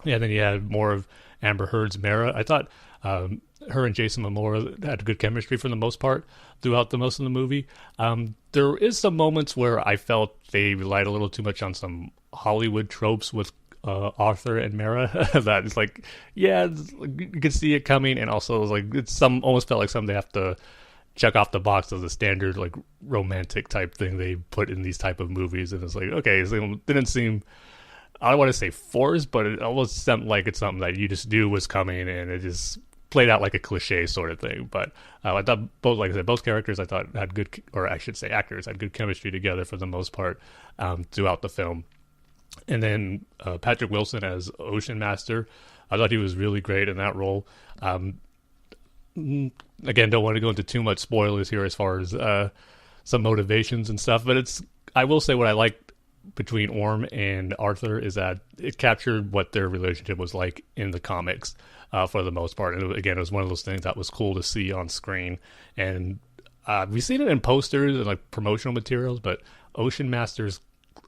Yeah, then you had more of Amber Heard's Mara. I thought her and Jason Momoa had good chemistry for the most part throughout most of the movie. There is some moments where I felt they relied a little too much on some Hollywood tropes with Arthur and Mara. That is like, yeah, you could see it coming, and also it was like almost felt like something they have to check off the box of the standard like romantic type thing they put in these type of movies, and it's like, okay, so it didn't seem, I don't want to say forced, but it almost seemed like it's something that you just knew was coming, and it just played out like a cliche sort of thing. But I thought both, like I said, both characters I thought had good, or I should say actors had good chemistry together for the most part throughout the film. And then Patrick Wilson as Ocean Master, I thought he was really great in that role. Again, don't want to go into too much spoilers here as far as some motivations and stuff, but I will say what I liked between Orm and Arthur is that it captured what their relationship was like in the comics for the most part. And again, it was one of those things that was cool to see on screen. And we've seen it in posters and like promotional materials, but Ocean Master's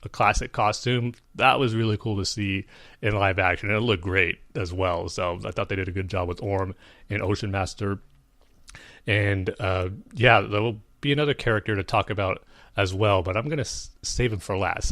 a classic costume, that was really cool to see in live action, and it looked great as well. So I thought they did a good job with Orm and Ocean Master. And yeah, there will be another character to talk about as well, but I'm gonna save him for last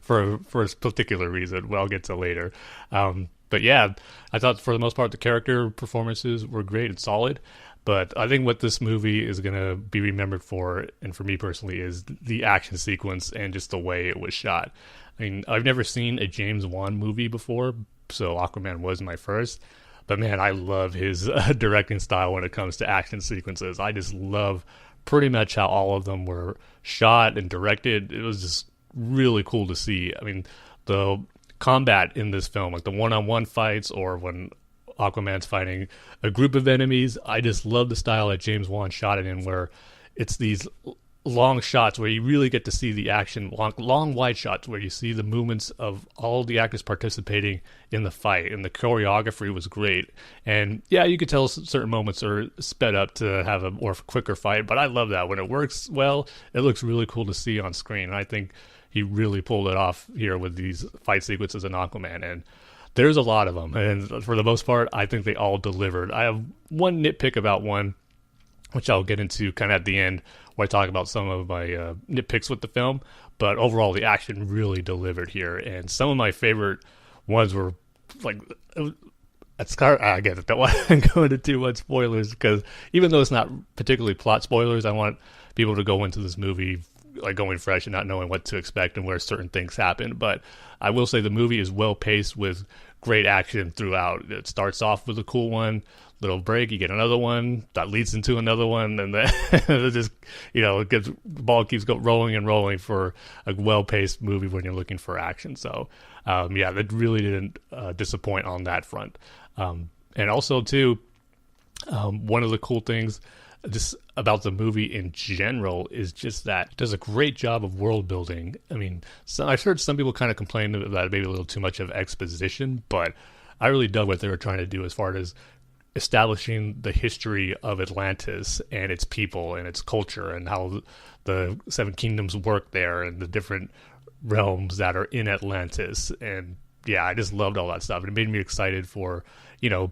for a particular reason. Well, I'll get to later. But yeah, I thought for the most part the character performances were great and solid. But I think what this movie is going to be remembered for, and for me personally, is the action sequence and just the way it was shot. I mean, I've never seen a James Wan movie before, so Aquaman was my first. But man, I love his directing style when it comes to action sequences. I just love pretty much how all of them were shot and directed. It was just really cool to see. I mean, the combat in this film, like the one-on-one fights, or when Aquaman's fighting a group of enemies, I just love the style that James Wan shot it in, where it's these long shots where you really get to see the action, long wide shots where you see the movements of all the actors participating in the fight, and the choreography was great. And yeah, you could tell certain moments are sped up to have a more quicker fight, but I love that. When it works well, it looks really cool to see on screen, and I think he really pulled it off here with these fight sequences in Aquaman. And there's a lot of them, and for the most part, I think they all delivered. I have one nitpick about one, which I'll get into kind of at the end, where I talk about some of my nitpicks with the film, but overall, the action really delivered here, and some of my favorite ones were, like, again, I don't want to go into too much spoilers, because even though it's not particularly plot spoilers, I want people to go into this movie like going fresh and not knowing what to expect and where certain things happen. But I will say the movie is well paced with great action throughout. It starts off with a cool one, little break, you get another one that leads into another one, and then it just, the ball keeps rolling and rolling for a well paced movie when you're looking for action. So yeah, that really didn't disappoint on that front. And also too, one of the cool things just about the movie in general is just that it does a great job of world building. I mean, I've heard some people kind of complain that maybe a little too much of exposition, but I really dug what they were trying to do as far as establishing the history of Atlantis and its people and its culture, and how the Seven Kingdoms work there, and the different realms that are in Atlantis. And yeah, I just loved all that stuff. It made me excited for,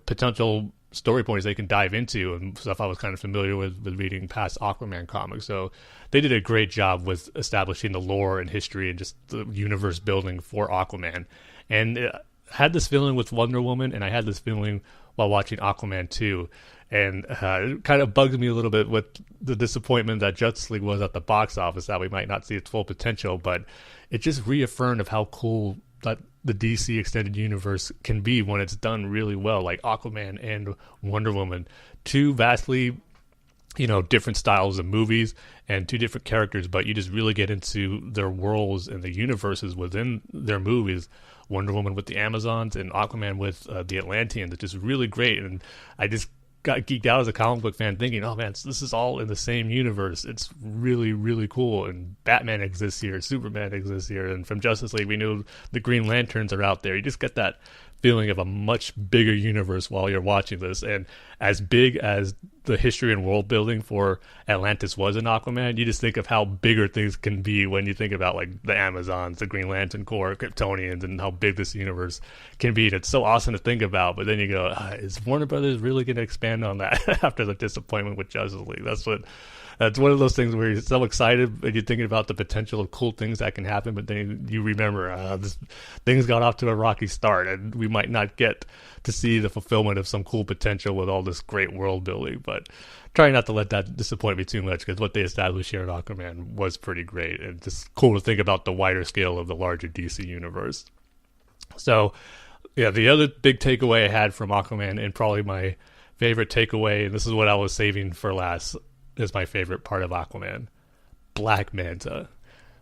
potential story points they can dive into, and stuff I was kind of familiar with reading past Aquaman comics. So they did a great job with establishing the lore and history and just the universe building for Aquaman. And I had this feeling with Wonder Woman, and I had this feeling while watching Aquaman 2. And it kind of bugs me a little bit with the disappointment that Justice League was at the box office, that we might not see its full potential, but it just reaffirmed of how cool that the DC extended universe can be when it's done really well, like Aquaman and Wonder Woman, two vastly, different styles of movies and two different characters, but you just really get into their worlds and the universes within their movies. Wonder Woman with the Amazons and Aquaman with the Atlanteans. It's just really great, and I just got geeked out as a comic book fan thinking, oh man, this is all in the same universe. It's really, really cool. And Batman exists here, Superman exists here, and from Justice League we knew the Green Lanterns are out there. You just get that feeling of a much bigger universe while you're watching this. And as big as the history and world building for Atlantis was in Aquaman, you just think of how bigger things can be when you think about like the Amazons, the Green Lantern Corps, Kryptonians, and how big this universe can be. And it's so awesome to think about. But then you go, is Warner Brothers really going to expand on that after the disappointment with Justice League? That's one of those things where you're so excited and you're thinking about the potential of cool things that can happen, but then you remember things got off to a rocky start, and we might not get to see the fulfillment of some cool potential with all this great world building. But try not to let that disappoint me too much, because what they established here in Aquaman was pretty great, and just cool to think about the wider scale of the larger DC universe. So, yeah, the other big takeaway I had from Aquaman, and probably my favorite takeaway, and this is what I was saving for last, is my favorite part of Aquaman. Black Manta.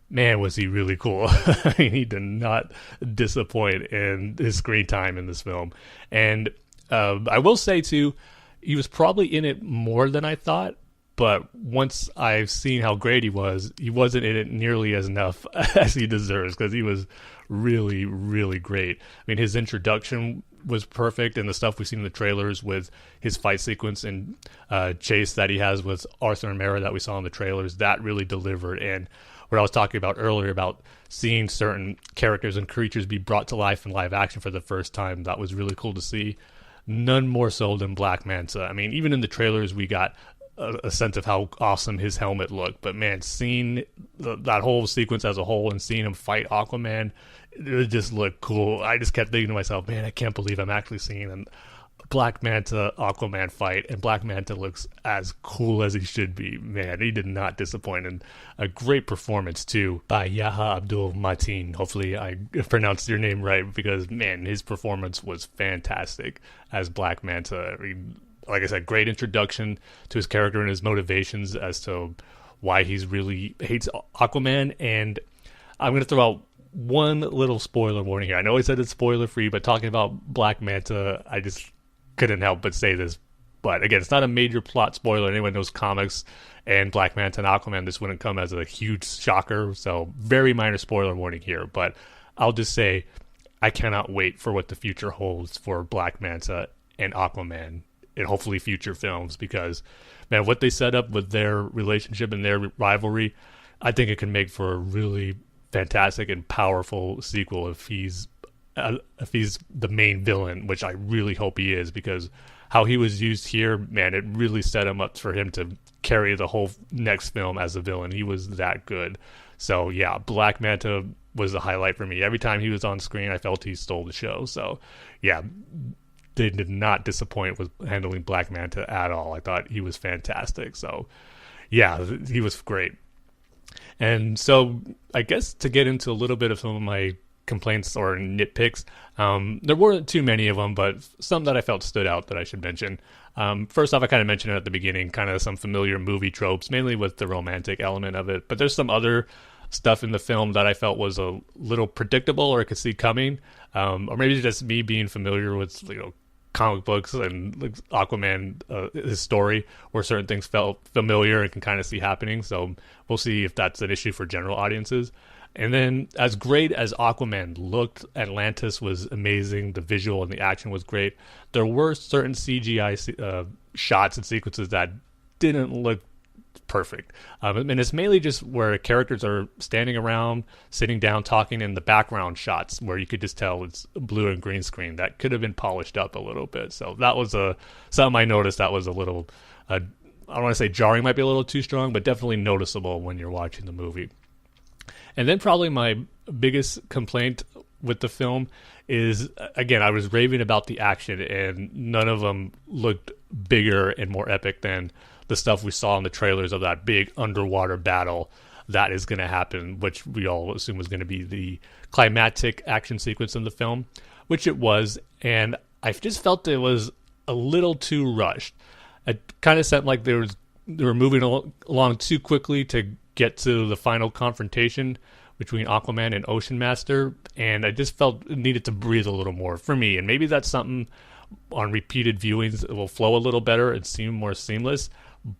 Man, was he really cool. I mean, he did not disappoint in his screen time in this film. And I will say, too, he was probably in it more than I thought. But once I've seen how great he wasn't in it nearly as enough as he deserves, because he was really, really great. I mean, his introduction was perfect, and the stuff we've seen in the trailers with his fight sequence and chase that he has with Arthur and Mera that we saw in the trailers, that really delivered. And what I was talking about earlier about seeing certain characters and creatures be brought to life in live action for the first time, that was really cool to see. None more so than Black Manta. I mean, even in the trailers we got a sense of how awesome his helmet looked, but man, seeing that whole sequence as a whole and seeing him fight Aquaman, it just looked cool. I just kept thinking to myself, man, I can't believe I'm actually seeing a Black Manta Aquaman fight, and Black Manta looks as cool as he should be. Man, he did not disappoint, and a great performance too by Yaha Abdul Mateen. Hopefully I pronounced your name right, because man, his performance was fantastic as Black Manta. I mean, like I said, great introduction to his character and his motivations as to why he's really hates Aquaman. And I'm going to throw out one little spoiler warning here. I know I said it's spoiler free, but talking about Black Manta, I just couldn't help but say this. But again, it's not a major plot spoiler. Anyone knows comics and Black Manta and Aquaman, this wouldn't come as a huge shocker. So very minor spoiler warning here. But I'll just say I cannot wait for what the future holds for Black Manta and Aquaman in hopefully future films, because man, what they set up with their relationship and their rivalry, I think it can make for a really fantastic and powerful sequel if he's the main villain, which I really hope he is, because how he was used here, man, it really set him up for him to carry the whole next film as a villain. He was that good. So yeah, Black Manta was the highlight for me. Every time he was on screen, I felt he stole the show. So yeah, they did not disappoint with handling Black Manta at all. I thought he was fantastic. So yeah, he was great. And so I guess to get into a little bit of some of my complaints or nitpicks, there weren't too many of them, but some that I felt stood out that I should mention. First off, I kind of mentioned it at the beginning, kind of some familiar movie tropes, mainly with the romantic element of it. But there's some other stuff in the film that I felt was a little predictable or I could see coming. Or maybe just me being familiar with, comic books and Aquaman, his story, where certain things felt familiar and can kind of see happening. So we'll see if that's an issue for general audiences. And then, as great as Aquaman looked, Atlantis was amazing. The visual and the action was great. There were certain CGI shots and sequences that didn't look perfect. And it's mainly just where characters are standing around, sitting down, talking, in the background shots where you could just tell it's blue and green screen. That could have been polished up a little bit. So that was something I noticed that was a little, I don't want to say jarring might be a little too strong, but definitely noticeable when you're watching the movie. And then probably my biggest complaint with the film is, again, I was raving about the action, and none of them looked bigger and more epic than the stuff we saw in the trailers of that big underwater battle that is going to happen, which we all assume was going to be the climactic action sequence in the film, which it was. And I just felt it was a little too rushed. It kind of seemed like they were moving along too quickly to get to the final confrontation between Aquaman and Ocean Master, and I just felt it needed to breathe a little more for me. And maybe that's something on repeated viewings it will flow a little better and seem more seamless.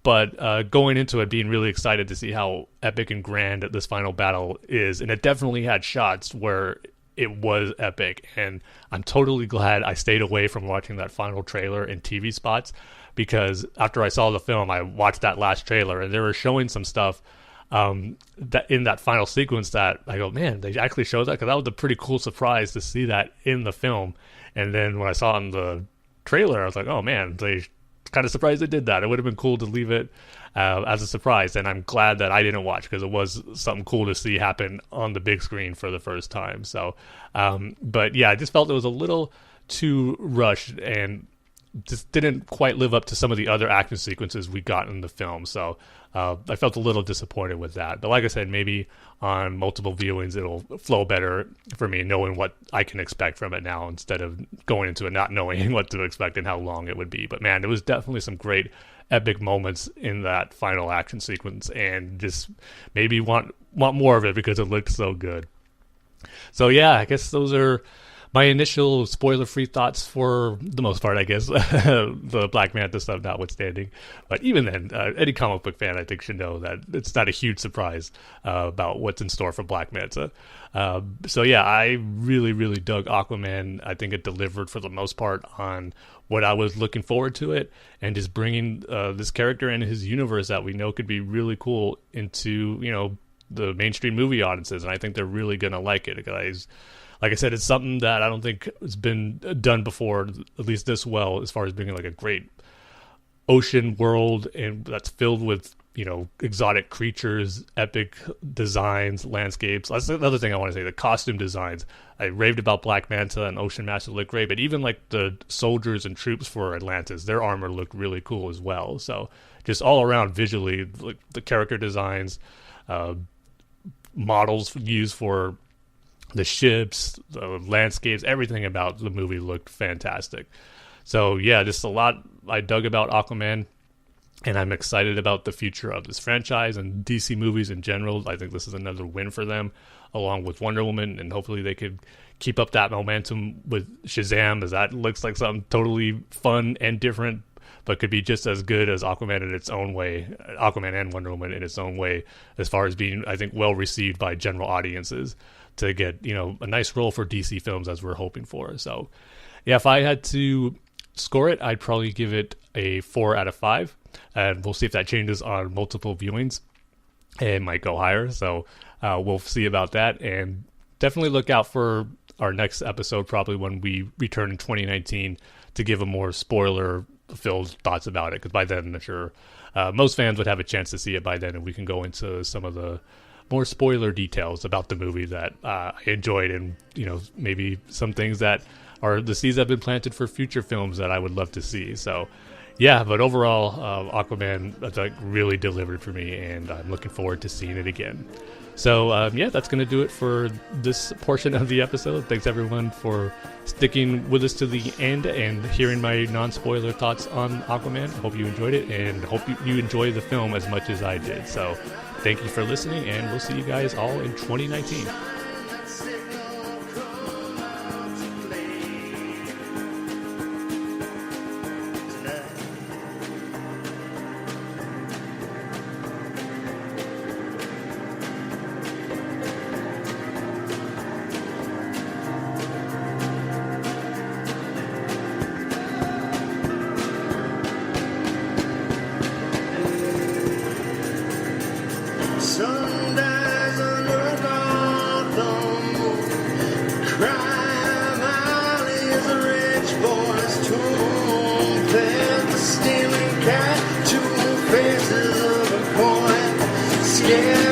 But going into it, being really excited to see how epic and grand this final battle is, and it definitely had shots where it was epic, and I'm totally glad I stayed away from watching that final trailer and TV spots, because after I saw the film, I watched that last trailer, and they were showing some stuff that in that final sequence that I go, man, they actually showed that, because that was a pretty cool surprise to see that in the film. And then when I saw it in the trailer, I was like, oh man, they kind of surprised they did that. It would have been cool to leave it as a surprise, and I'm glad that I didn't watch, because it was something cool to see happen on the big screen for the first time. So but yeah, I just felt it was a little too rushed and just didn't quite live up to some of the other action sequences we got in the film. So I felt a little disappointed with that. But like I said, maybe on multiple viewings it'll flow better for me, knowing what I can expect from it now, instead of going into it not knowing what to expect and how long it would be. But man, there was definitely some great epic moments in that final action sequence, and just maybe want more of it because it looked so good. So yeah, I guess those are my initial spoiler-free thoughts for the most part, I guess, the Black Manta stuff notwithstanding. But even then, any comic book fan, I think, should know that it's not a huge surprise about what's in store for Black Manta. So yeah, I really, really dug Aquaman. I think it delivered for the most part on what I was looking forward to it, and just bringing this character and his universe that we know could be really cool into, you know, the mainstream movie audiences. And I think they're really going to like it, guys. Like I said, it's something that I don't think has been done before, at least this well, as far as being like a great ocean world, and that's filled with, you know, exotic creatures, epic designs, landscapes. That's another thing I want to say, the costume designs. I raved about Black Manta and Ocean Master look great, but even like the soldiers and troops for Atlantis, their armor looked really cool as well. So just all around visually, like the character designs, models used for the ships, the landscapes, everything about the movie looked fantastic. So yeah, just a lot I dug about Aquaman, and I'm excited about the future of this franchise and DC movies in general. I think this is another win for them, along with Wonder Woman, and hopefully they could keep up that momentum with Shazam, as that looks like something totally fun and different, but could be just as good as Aquaman in its own way, Aquaman and Wonder Woman in its own way, as far as being, I think, well received by general audiences, to get, you know, a nice role for DC films as we're hoping for. So yeah, if I had to score it, I'd probably give it a 4 out of 5, and we'll see if that changes on multiple viewings. It might go higher, so we'll see about that. And definitely look out for our next episode, probably when we return in 2019, to give a more spoiler-filled thoughts about it, because by then I'm sure most fans would have a chance to see it by then, and we can go into some of the more spoiler details about the movie that I enjoyed, and, you know, maybe some things that are the seeds that have been planted for future films that I would love to see. So yeah, but overall, Aquaman, that's like really delivered for me, and I'm looking forward to seeing it again. So yeah, that's going to do it for this portion of the episode. Thanks everyone for sticking with us to the end and hearing my non-spoiler thoughts on Aquaman. Hope you enjoyed it, and hope you enjoy the film as much as I did. So thank you for listening, and we'll see you guys all in 2019. Stealing cat, two faces of a coin, scared.